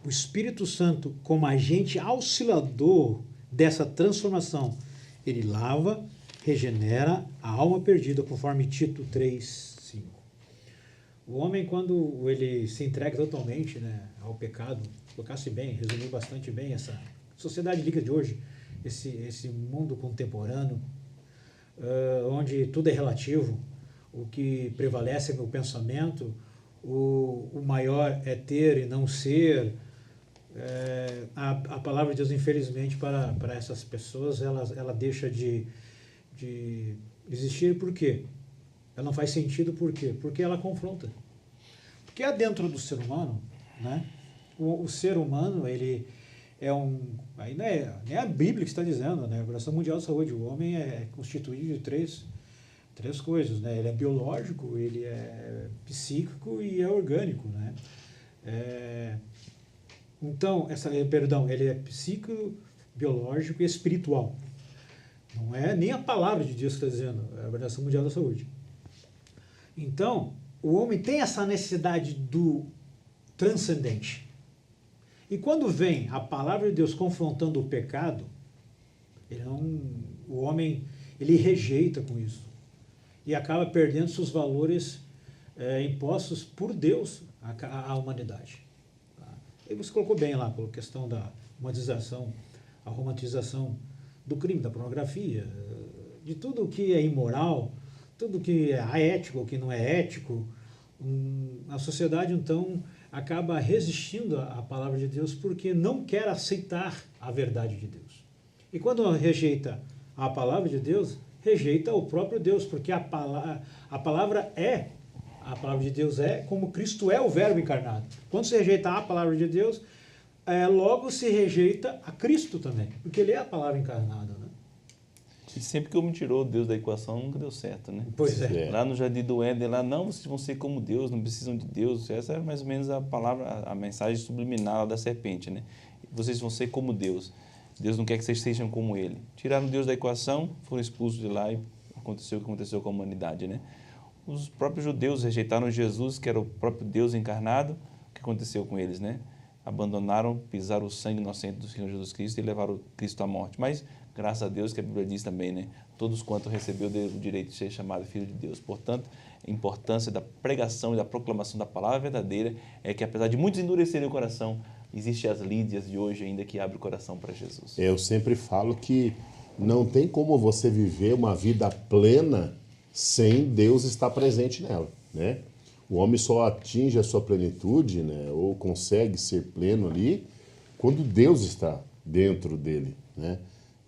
o Espírito Santo, como agente auxiliador dessa transformação, ele lava, regenera a alma perdida, conforme Tito 3:5. O homem, quando ele se entrega totalmente, né, ao pecado, colocasse bem, resumiu bastante bem essa sociedade líquida de hoje, esse mundo contemporâneo, onde tudo é relativo, o que prevalece é o pensamento, o maior é ter e não ser. A palavra de Deus, infelizmente, para essas pessoas, ela deixa de existir. Por quê? Ela não faz sentido. Por quê? Porque ela confronta. Porque há dentro do ser humano, né? O ser humano, ele é aí não é nem a Bíblia que está dizendo, né? A Organização Mundial da Saúde, o homem é constituído de três coisas, né? Ele é biológico, ele é psíquico e é orgânico, né? Então, ele é psíquico, biológico e espiritual. Não é nem a palavra de Deus que está dizendo, é a Organização Mundial da Saúde. Então, o homem tem essa necessidade do transcendente. E quando vem a palavra de Deus confrontando o pecado, o homem ele rejeita com isso. E acaba perdendo seus valores impostos por Deus à humanidade. E você colocou bem lá, pela questão da humanização, a romantização do crime, da pornografia, de tudo que é imoral, tudo que é ético, o que não é ético. A sociedade, então, acaba resistindo à palavra de Deus porque não quer aceitar a verdade de Deus. E quando rejeita a palavra de Deus, rejeita o próprio Deus, porque a palavra de Deus é como Cristo é o verbo encarnado. Quando se rejeita a palavra de Deus, logo se rejeita a Cristo também, porque ele é a palavra encarnada, né?
E sempre que o homem tirou Deus da equação, nunca deu certo, né?
Pois é.
Lá no Jardim do Éden, não, vocês vão ser como Deus, não precisam de Deus. Essa era mais ou menos a palavra, a mensagem subliminar da serpente, né? vocês vão ser como Deus. Deus não quer que vocês sejam como Ele. Tiraram Deus da equação, foram expulsos de lá e aconteceu o que aconteceu com a humanidade, né? Os próprios judeus rejeitaram Jesus, que era o próprio Deus encarnado. O que aconteceu com eles, né? Abandonaram, pisaram o sangue inocente do Senhor Jesus Cristo e levaram Cristo à morte. Mas, graças a Deus, que a Bíblia diz também, né? Todos quanto recebeu o direito de ser chamado filho de Deus. Portanto, a importância da pregação e da proclamação da palavra verdadeira é que, apesar de muitos endurecerem o coração, existem as Lídias de hoje ainda que abrem o coração para Jesus.
Eu sempre falo que não tem como você viver uma vida plena sem Deus estar presente nela, né? O homem só atinge a sua plenitude, né, ou consegue ser pleno ali, quando Deus está dentro dele, né?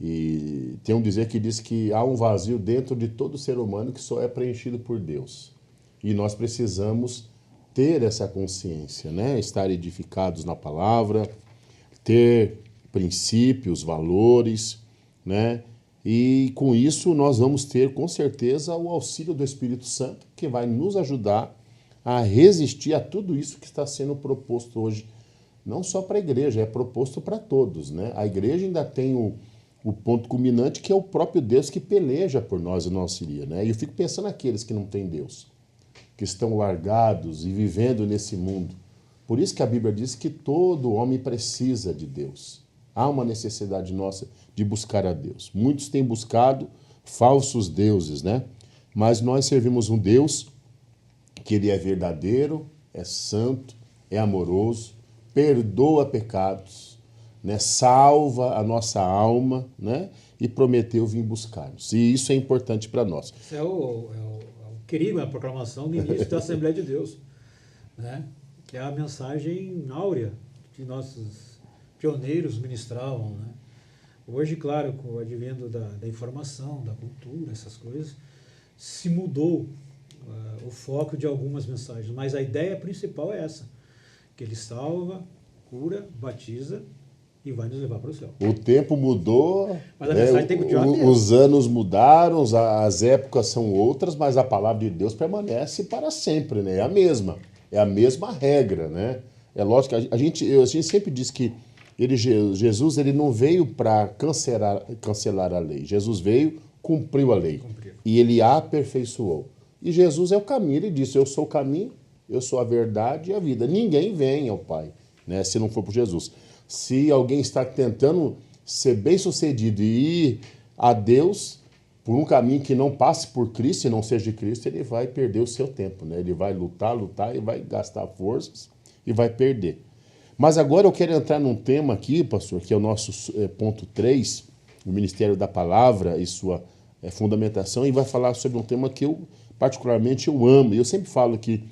E tem um dizer que diz que há um vazio dentro de todo ser humano que só é preenchido por Deus. E nós precisamos ter essa consciência, né? Estar edificados na palavra, ter princípios, valores, né? E com isso nós vamos ter com certeza o auxílio do Espírito Santo, que vai nos ajudar a resistir a tudo isso que está sendo proposto hoje, não só para a igreja, é proposto para todos, né? A igreja ainda tem o ponto culminante, que é o próprio Deus que peleja por nós e nos auxilia, né? E eu fico pensando naqueles que não têm Deus, que estão largados e vivendo nesse mundo. Por isso que a Bíblia diz que todo homem precisa de Deus. Há uma necessidade nossa de buscar a Deus. Muitos têm buscado falsos deuses, né? Mas nós servimos um Deus que ele é verdadeiro, é santo, é amoroso, perdoa pecados, né? Salva a nossa alma, né? E prometeu vir buscar-nos. E isso é importante para nós.
Isso é o querigma, a proclamação do início da Assembleia de Deus, né? Que é a mensagem áurea que nossos pioneiros ministravam, né? Hoje, claro, com o advento da informação, da cultura, essas coisas, se mudou o foco de algumas mensagens, mas a ideia principal é essa, que ele salva, cura, batiza e vai nos levar para o céu.
O tempo mudou,
mas a mensagem tem que continuar mesmo.
Os anos mudaram, as épocas são outras, mas a palavra de Deus permanece para sempre, né? É a mesma regra, né? É lógico que a gente sempre diz que Jesus ele não veio para cancelar a lei. Jesus veio, cumpriu a lei. E ele a aperfeiçoou. E Jesus é o caminho. Ele disse, eu sou o caminho, eu sou a verdade e a vida. Ninguém vem ao Pai, né, se não for por Jesus. Se alguém está tentando ser bem-sucedido e ir a Deus por um caminho que não passe por Cristo e não seja de Cristo, ele vai perder o seu tempo, né? Ele vai lutar e vai gastar forças e vai perder. Mas agora eu quero entrar num tema aqui, pastor, que é o nosso ponto 3, o Ministério da Palavra e sua fundamentação, e vai falar sobre um tema que eu particularmente eu amo. E eu sempre falo que,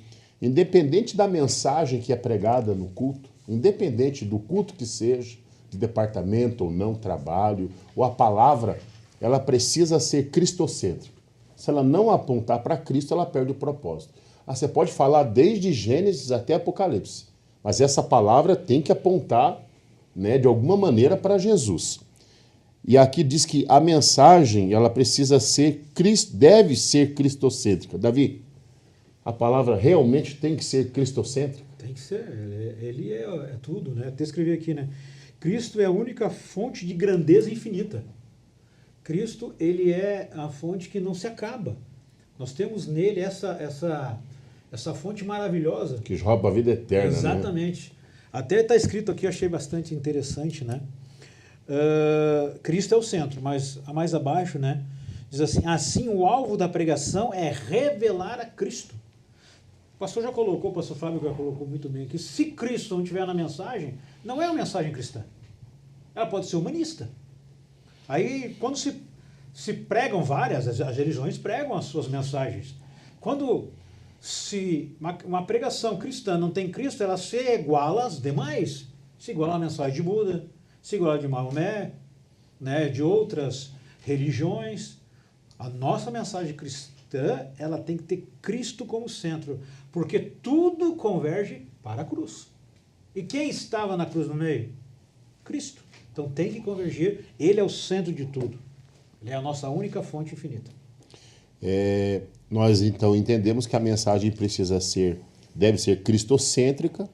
independente da mensagem que é pregada no culto, independente do culto que seja, de departamento ou não, trabalho, ou a palavra, ela precisa ser cristocêntrica. Se ela não apontar para Cristo, ela perde o propósito. Você pode falar desde Gênesis até Apocalipse, mas essa palavra tem que apontar, né, de alguma maneira para Jesus. E aqui diz que a mensagem ela precisa ser, deve ser cristocêntrica. Davi, a palavra realmente tem que ser cristocêntrica?
Tem que ser. Ele é tudo, né? Até escrevi aqui, né? Cristo é a única fonte de grandeza infinita. Cristo, ele é a fonte que não se acaba. Nós temos nele essa fonte maravilhosa.
Que rouba a vida eterna.
Exatamente. Né? Até está escrito aqui, eu achei bastante interessante, né? Cristo é o centro, mas mais abaixo, né? Diz assim o alvo da pregação é revelar a Cristo. O pastor o pastor Fábio já colocou muito bem aqui, se Cristo não estiver na mensagem, não é uma mensagem cristã. Ela pode ser humanista. Aí, quando se pregam as religiões pregam as suas mensagens. Quando uma pregação cristã não tem Cristo, ela se iguala às demais. Se iguala à mensagem de Buda, se iguala de Maomé, né, de outras religiões. A nossa mensagem cristã, ela tem que ter Cristo como centro, porque tudo converge para a cruz. E quem estava na cruz no meio? Cristo. Então tem que convergir, ele é o centro de tudo. Ele é a nossa única fonte infinita.
Nós então entendemos que a mensagem deve ser cristocêntrica,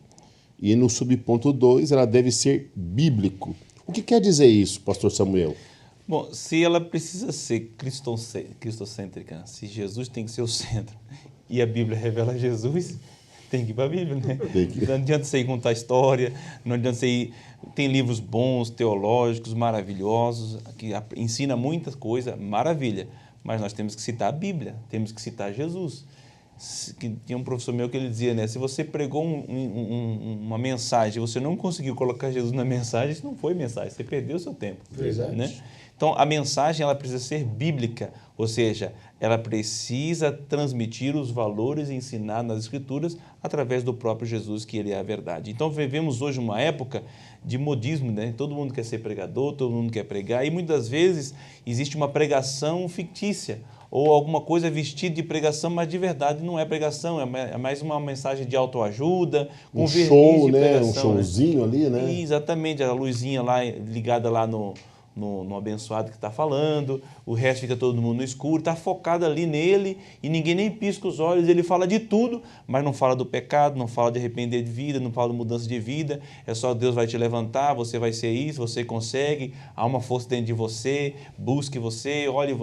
E no subponto 2, ela deve ser bíblico. O que quer dizer isso, pastor Samuel?
Bom, se ela precisa ser cristocêntrica, se Jesus tem que ser o centro e a Bíblia revela Jesus, tem que ir para a Bíblia, né? Não adianta você ir contar história, não adianta você ir... Tem livros bons, teológicos, maravilhosos, que ensina muitas coisas, maravilha, mas nós temos que citar a Bíblia, temos que citar Jesus. Tinha um professor meu que ele dizia, né, se você pregou uma mensagem e você não conseguiu colocar Jesus na mensagem, isso não foi mensagem, você perdeu o seu tempo.
Verdade.
Né? Então, a mensagem ela precisa ser bíblica, ou seja, ela precisa transmitir os valores ensinados nas Escrituras através do próprio Jesus, que ele é a verdade. Então, vivemos hoje uma época de modismo, né? Todo mundo quer ser pregador, todo mundo quer pregar, e muitas vezes existe uma pregação fictícia, ou alguma coisa vestida de pregação, mas de verdade não é pregação, é mais uma mensagem de autoajuda, com
show,
de
né?
pregação,
Um showzinho, né? Ali, né?
E exatamente, a luzinha lá ligada lá no abençoado que está falando, o resto fica todo mundo no escuro, está focado ali nele e ninguém nem pisca os olhos, ele fala de tudo, mas não fala do pecado, não fala de arrepender de vida, não fala de mudança de vida, é só Deus vai te levantar, você vai ser isso, você consegue, há uma força dentro de você, busque você, olha,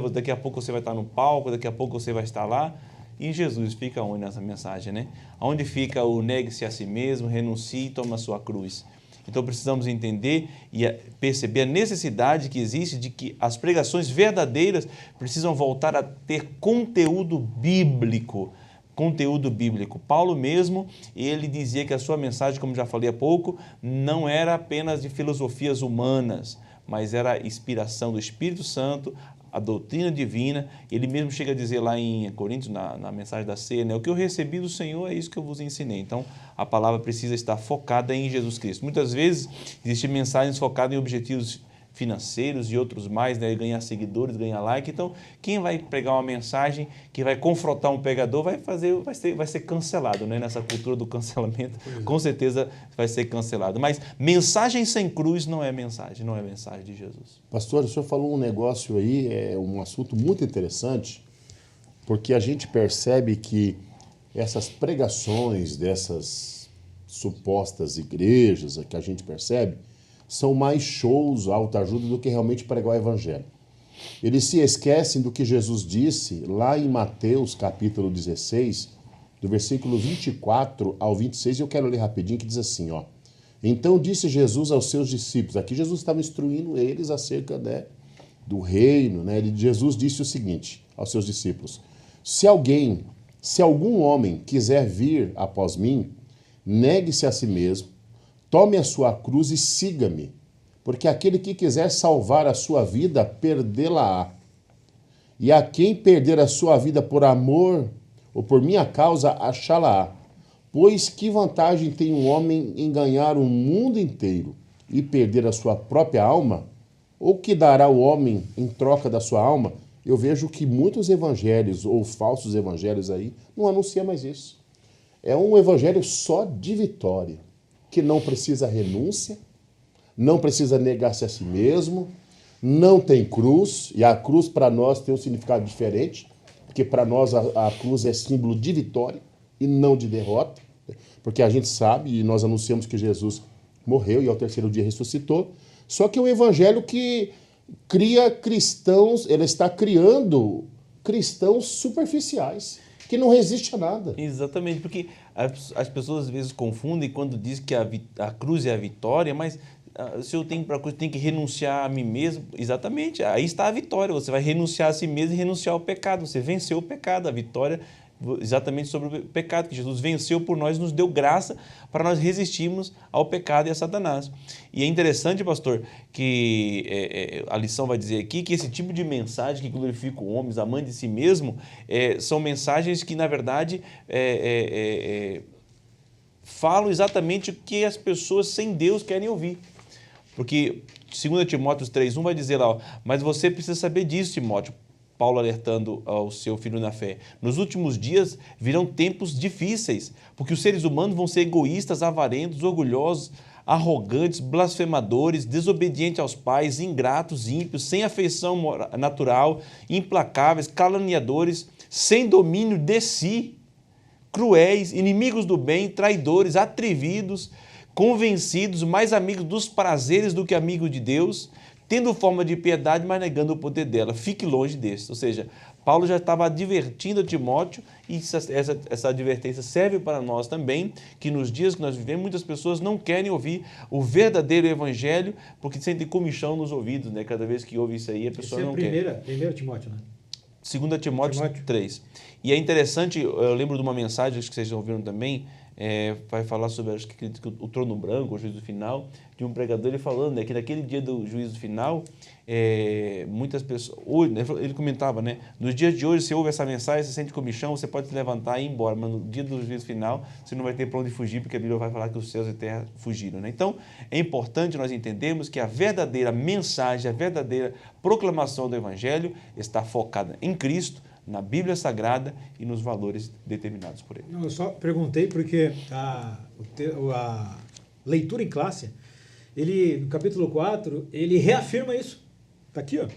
daqui a pouco você vai estar no palco, daqui a pouco você vai estar lá. E Jesus fica onde nessa mensagem, né? Onde fica o negue-se a si mesmo, renuncie e toma a sua cruz. Então precisamos entender e perceber a necessidade que existe de que as pregações verdadeiras precisam voltar a ter conteúdo bíblico. Conteúdo bíblico. Paulo mesmo, ele dizia que a sua mensagem, como já falei há pouco, não era apenas de filosofias humanas, mas era a inspiração do Espírito Santo, a doutrina divina. Ele mesmo chega a dizer lá em Coríntios, na mensagem da ceia, né? O que eu recebi do Senhor é isso que eu vos ensinei. Então, a palavra precisa estar focada em Jesus Cristo. Muitas vezes, existem mensagens focadas em objetivos financeiros e outros mais, né? Ganhar seguidores, ganhar like. Então, quem vai pregar uma mensagem que vai confrontar um pregador vai ser cancelado, né? Nessa cultura do cancelamento, com certeza vai ser cancelado. Mas mensagem sem cruz não é mensagem de Jesus.
Pastor, o senhor falou um negócio aí, é um assunto muito interessante, porque a gente percebe que essas pregações dessas supostas igrejas que a gente percebe, são mais shows, autoajuda do que realmente pregar o evangelho. Eles se esquecem do que Jesus disse lá em Mateus capítulo 16, do versículo 24 ao 26, e eu quero ler rapidinho, que diz assim, ó. Então disse Jesus aos seus discípulos, aqui Jesus estava instruindo eles acerca, né, do reino, né? Jesus disse o seguinte aos seus discípulos, se algum homem quiser vir após mim, negue-se a si mesmo, tome a sua cruz e siga-me, porque aquele que quiser salvar a sua vida, perdê-la-á. E a quem perder a sua vida por amor ou por minha causa, achá-la-á. Pois que vantagem tem um homem em ganhar o mundo inteiro e perder a sua própria alma? Ou que dará o homem em troca da sua alma? Eu vejo que muitos evangelhos ou falsos evangelhos aí não anunciam mais isso. É um evangelho só de vitória, que não precisa renúncia, não precisa negar-se a si mesmo, não tem cruz, e a cruz para nós tem um significado diferente, porque para nós a cruz é símbolo de vitória e não de derrota, porque a gente sabe, e nós anunciamos que Jesus morreu e ao terceiro dia ressuscitou, só que é um evangelho que cria cristãos, ele está criando cristãos superficiais, que não resiste a nada.
Exatamente, porque as pessoas às vezes confundem quando dizem que a cruz é a vitória, mas se eu tenho para a cruz, tem que renunciar a mim mesmo. Exatamente, aí está a vitória. Você vai renunciar a si mesmo e renunciar ao pecado. Você venceu o pecado, a vitória exatamente sobre o pecado, que Jesus venceu por nós, nos deu graça para nós resistirmos ao pecado e a Satanás. E é interessante, pastor, que a lição vai dizer aqui que esse tipo de mensagem que glorifica o homem, amando de si mesmo, são mensagens que, na verdade, falam exatamente o que as pessoas sem Deus querem ouvir. Porque 2 Timóteo 3,1 vai dizer lá, ó, mas você precisa saber disso, Timóteo, Paulo alertando ao seu filho na fé. Nos últimos dias virão tempos difíceis, porque os seres humanos vão ser egoístas, avarentos, orgulhosos, arrogantes, blasfemadores, desobedientes aos pais, ingratos, ímpios, sem afeição natural, implacáveis, caluniadores, sem domínio de si, cruéis, inimigos do bem, traidores, atrevidos, convencidos, mais amigos dos prazeres do que amigos de Deus, tendo forma de piedade, mas negando o poder dela. Fique longe desses. Ou seja, Paulo já estava advertindo a Timóteo, e essa advertência serve para nós também, que nos dias que nós vivemos, muitas pessoas não querem ouvir o verdadeiro evangelho, porque sentem comichão nos ouvidos, né? Cada vez que ouve isso aí, a pessoa não quer.
1 Timóteo, né?
2 Timóteo 3. E é interessante, eu lembro de uma mensagem, acho que vocês já ouviram também, vai falar sobre, acho que o trono branco, o juízo final, de um pregador, ele falando, né, que naquele dia do juízo final, muitas pessoas, hoje, ele comentava, né, nos dias de hoje, você ouve essa mensagem, você sente comichão, você pode se levantar e ir embora, mas no dia do juízo final, você não vai ter para onde fugir, porque a Bíblia vai falar que os céus e a terra fugiram, né? Então, é importante nós entendermos que a verdadeira mensagem, a verdadeira proclamação do Evangelho está focada em Cristo, na Bíblia Sagrada e nos valores determinados por ele.
Não, eu só perguntei porque a leitura em classe, ele, no capítulo 4, ele reafirma isso. Está aqui, ó.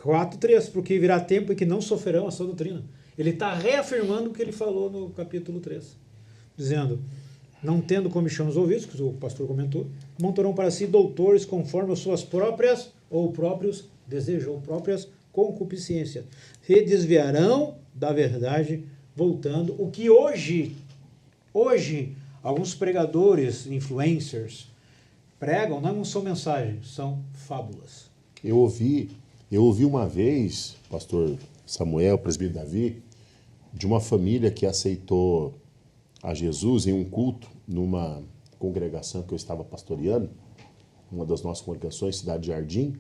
4:3, porque virá tempo em que não sofrerão a sua doutrina. Ele está reafirmando o que ele falou no capítulo 3, dizendo, não tendo comichão nos ouvidos, que o pastor comentou, montarão para si doutores conforme as suas próprias ou próprios desejos, ou próprias concupiscência, se desviarão da verdade, voltando, o que hoje, alguns pregadores, influencers, pregam, não são mensagens, são fábulas.
Eu ouvi uma vez, pastor Samuel, presbítero Davi, de uma família que aceitou a Jesus em um culto, numa congregação que eu estava pastoreando, uma das nossas congregações, Cidade Jardim,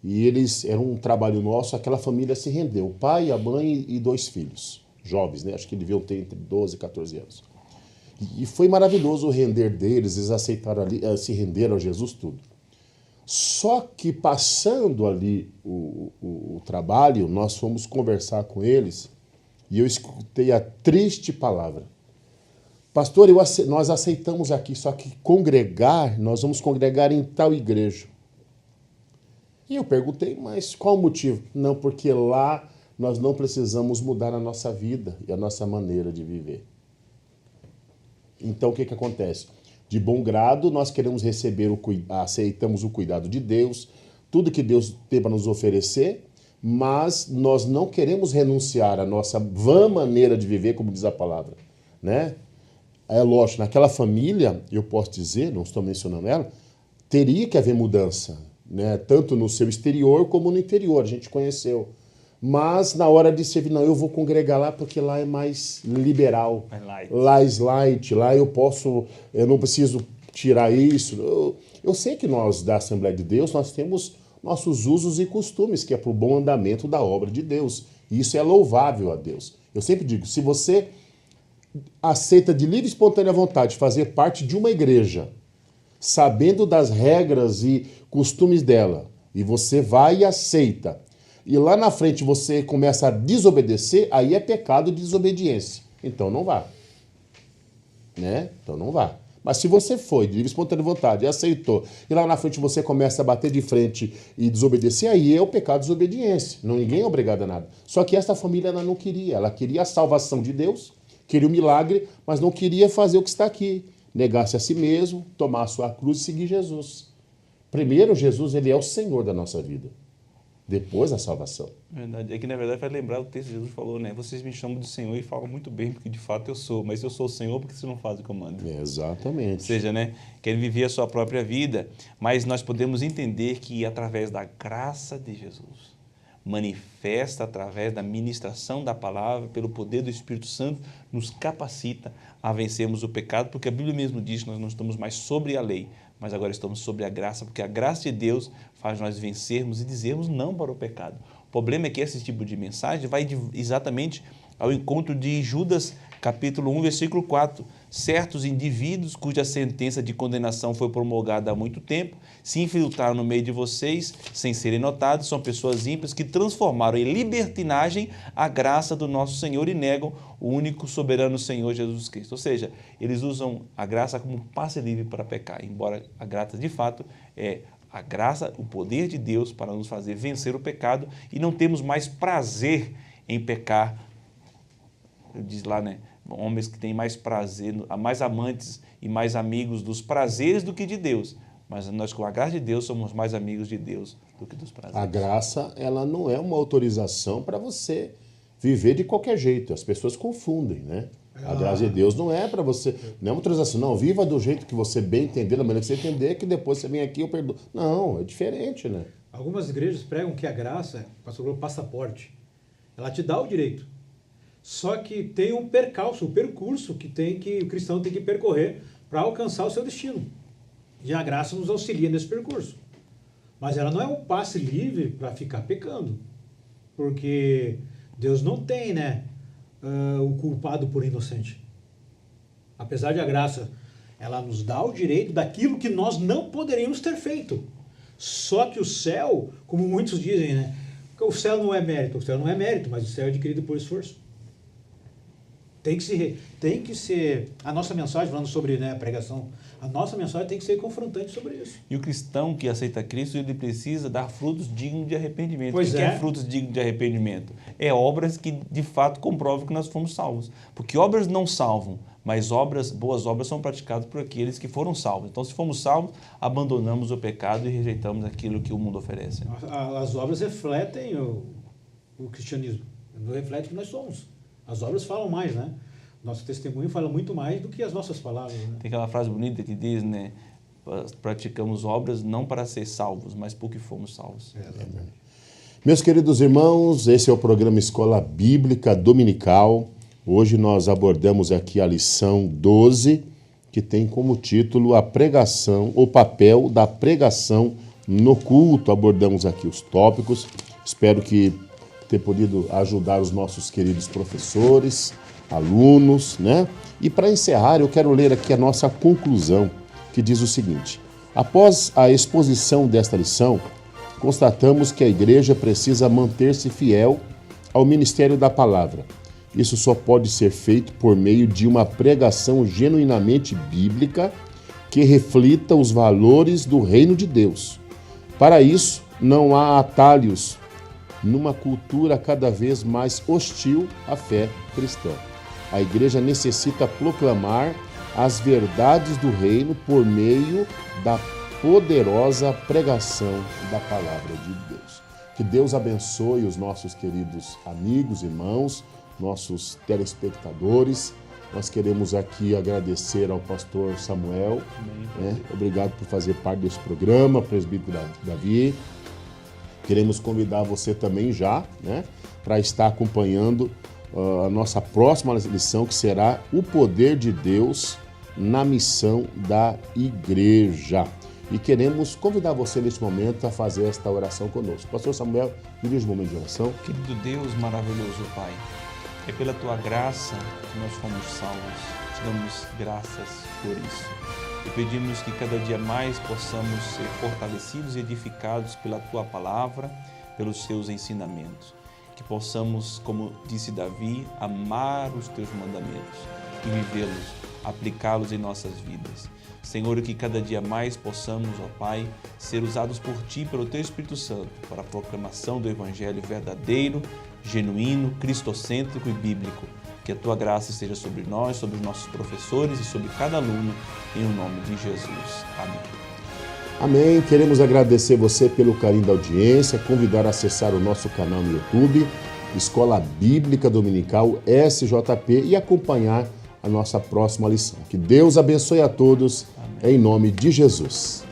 e era um trabalho nosso, aquela família se rendeu, o pai, a mãe e 2 filhos, jovens, né? Acho que deviam ter entre 12 e 14 anos. E foi maravilhoso o render deles, eles aceitaram ali, se renderam a Jesus, tudo. Só que passando ali o trabalho, nós fomos conversar com eles e eu escutei a triste palavra. Pastor, nós aceitamos aqui, só que congregar, nós vamos congregar em tal igreja. E eu perguntei, mas qual o motivo? Não, porque lá nós não precisamos mudar a nossa vida e a nossa maneira de viver. Então, o que acontece? De bom grado, nós queremos aceitamos o cuidado de Deus, tudo que Deus tem para nos oferecer, mas nós não queremos renunciar à nossa vã maneira de viver, como diz a palavra, né? É lógico, naquela família, eu posso dizer, não estou mencionando ela, teria que haver mudança, né? Tanto no seu exterior como no interior, a gente conheceu. Mas na hora de servir, não, eu vou congregar lá porque lá é mais liberal, mais light, lá eu não preciso tirar isso. Eu sei que nós da Assembleia de Deus, nós temos nossos usos e costumes, que é para o bom andamento da obra de Deus. E isso é louvável a Deus. Eu sempre digo, se você aceita de livre e espontânea vontade fazer parte de uma igreja, sabendo das regras e costumes dela, e você vai e aceita, e lá na frente você começa a desobedecer, aí é pecado de desobediência. Então não vá. Né? Então não vá. Mas se você foi de livre e espontânea vontade e aceitou, e lá na frente você começa a bater de frente e desobedecer, aí é o pecado de desobediência. Ninguém é obrigado a nada. Só que essa família ela não queria. Ela queria a salvação de Deus, queria o milagre, mas não queria fazer o que está aqui. Negar-se a si mesmo, tomar a sua cruz e seguir Jesus. Primeiro, Jesus ele é o Senhor da nossa vida. Depois a salvação.
Verdade. É que, na verdade, vai lembrar o texto que Jesus falou, né? Vocês me chamam de Senhor e falam muito bem, porque de fato eu sou. Mas eu sou o Senhor porque você não faz o que eu mando.
Exatamente.
Ou seja, né? Quer viver a sua própria vida, mas nós podemos entender que através da graça de Jesus, manifesta através da ministração da palavra, pelo poder do Espírito Santo, nos capacita a vencermos o pecado, porque a Bíblia mesmo diz que nós não estamos mais sobre a lei, mas agora estamos sobre a graça, porque a graça de Deus faz nós vencermos e dizermos não para o pecado. O problema é que esse tipo de mensagem vai exatamente ao encontro de Judas, capítulo 1, versículo 4. Certos indivíduos cuja sentença de condenação foi promulgada há muito tempo, se infiltraram no meio de vocês, sem serem notados, são pessoas ímpias que transformaram em libertinagem a graça do nosso Senhor e negam o único soberano Senhor Jesus Cristo. Ou seja, eles usam a graça como passe livre para pecar, embora a graça de fato é a graça, o poder de Deus para nos fazer vencer o pecado e não temos mais prazer em pecar. Diz lá, né? homens que têm mais prazer, mais amantes e mais amigos dos prazeres do que de Deus. Mas nós, com a graça de Deus, somos mais amigos de Deus do que dos prazeres.
A graça, ela não é uma autorização para você viver de qualquer jeito. As pessoas confundem, né? A graça de Deus não é para você, não é uma autorização. Não, viva do jeito que você bem entender, da maneira que você entender, que depois você vem aqui eu perdoo. Não, é diferente, né?
Algumas igrejas pregam que a graça, pastor, o passaporte. Ela te dá o direito. Só que tem um percalço, um percurso que o cristão tem que percorrer para alcançar o seu destino. E a graça nos auxilia nesse percurso. Mas ela não é um passe livre para ficar pecando. Porque Deus não tem, né, o culpado por inocente. Apesar de a graça, ela nos dá o direito daquilo que nós não poderíamos ter feito. Só que o céu, como muitos dizem, né, o céu não é mérito. O céu não é mérito, mas o céu é adquirido por esforço. Tem que ser a nossa mensagem, falando sobre, né, a pregação, a nossa mensagem tem que ser confrontante sobre isso.
E o cristão que aceita Cristo, ele precisa dar frutos dignos de arrependimento.
Pois
O que é frutos dignos de arrependimento? É obras que, de fato, comprovam que nós fomos salvos. Porque obras não salvam, mas boas obras são praticadas por aqueles que foram salvos. Então, se fomos salvos, abandonamos o pecado e rejeitamos aquilo que o mundo oferece.
As obras refletem o cristianismo, refletem o que nós somos. As obras falam mais, né? Nosso testemunho fala muito mais do que as nossas palavras. Né?
Tem aquela frase bonita que diz, né? Praticamos obras não para ser salvos, mas porque fomos salvos.
Exatamente.
Meus queridos irmãos, esse é o programa Escola Bíblica Dominical. Hoje nós abordamos aqui a lição 12, que tem como título a pregação, o papel da pregação no culto. Abordamos aqui os tópicos. Espero que ter podido ajudar os nossos queridos professores, alunos, né? E para encerrar, eu quero ler aqui a nossa conclusão, que diz o seguinte: após a exposição desta lição, constatamos que a igreja precisa manter-se fiel ao ministério da palavra. Isso só pode ser feito por meio de uma pregação genuinamente bíblica que reflita os valores do reino de Deus. Para isso, não há atalhos numa cultura cada vez mais hostil à fé cristã. A igreja necessita proclamar as verdades do reino por meio da poderosa pregação da palavra de Deus. Que Deus abençoe os nossos queridos amigos, irmãos, nossos telespectadores. Nós queremos aqui agradecer ao pastor Samuel. Né? Obrigado por fazer parte desse programa, presbítero Davi. Queremos convidar você também já, né, para estar acompanhando a nossa próxima lição, que será o poder de Deus na missão da igreja. E queremos convidar você neste momento a fazer esta oração conosco. Pastor Samuel, dirige o momento de oração.
Querido Deus maravilhoso, Pai, é pela Tua graça que nós fomos salvos. Te damos graças por isso. E pedimos que cada dia mais possamos ser fortalecidos e edificados pela Tua palavra, pelos Teus ensinamentos. Que possamos, como disse Davi, amar os Teus mandamentos e vivê-los, aplicá-los em nossas vidas. Senhor, que cada dia mais possamos, ó Pai, ser usados por Ti, pelo Teu Espírito Santo, para a proclamação do Evangelho verdadeiro, genuíno, cristocêntrico e bíblico. Que a Tua graça esteja sobre nós, sobre os nossos professores e sobre cada aluno, em nome de Jesus. Amém.
Amém. Queremos agradecer você pelo carinho da audiência, convidar a acessar o nosso canal no YouTube, Escola Bíblica Dominical SJP, e acompanhar a nossa próxima lição. Que Deus abençoe a todos, em nome de Jesus.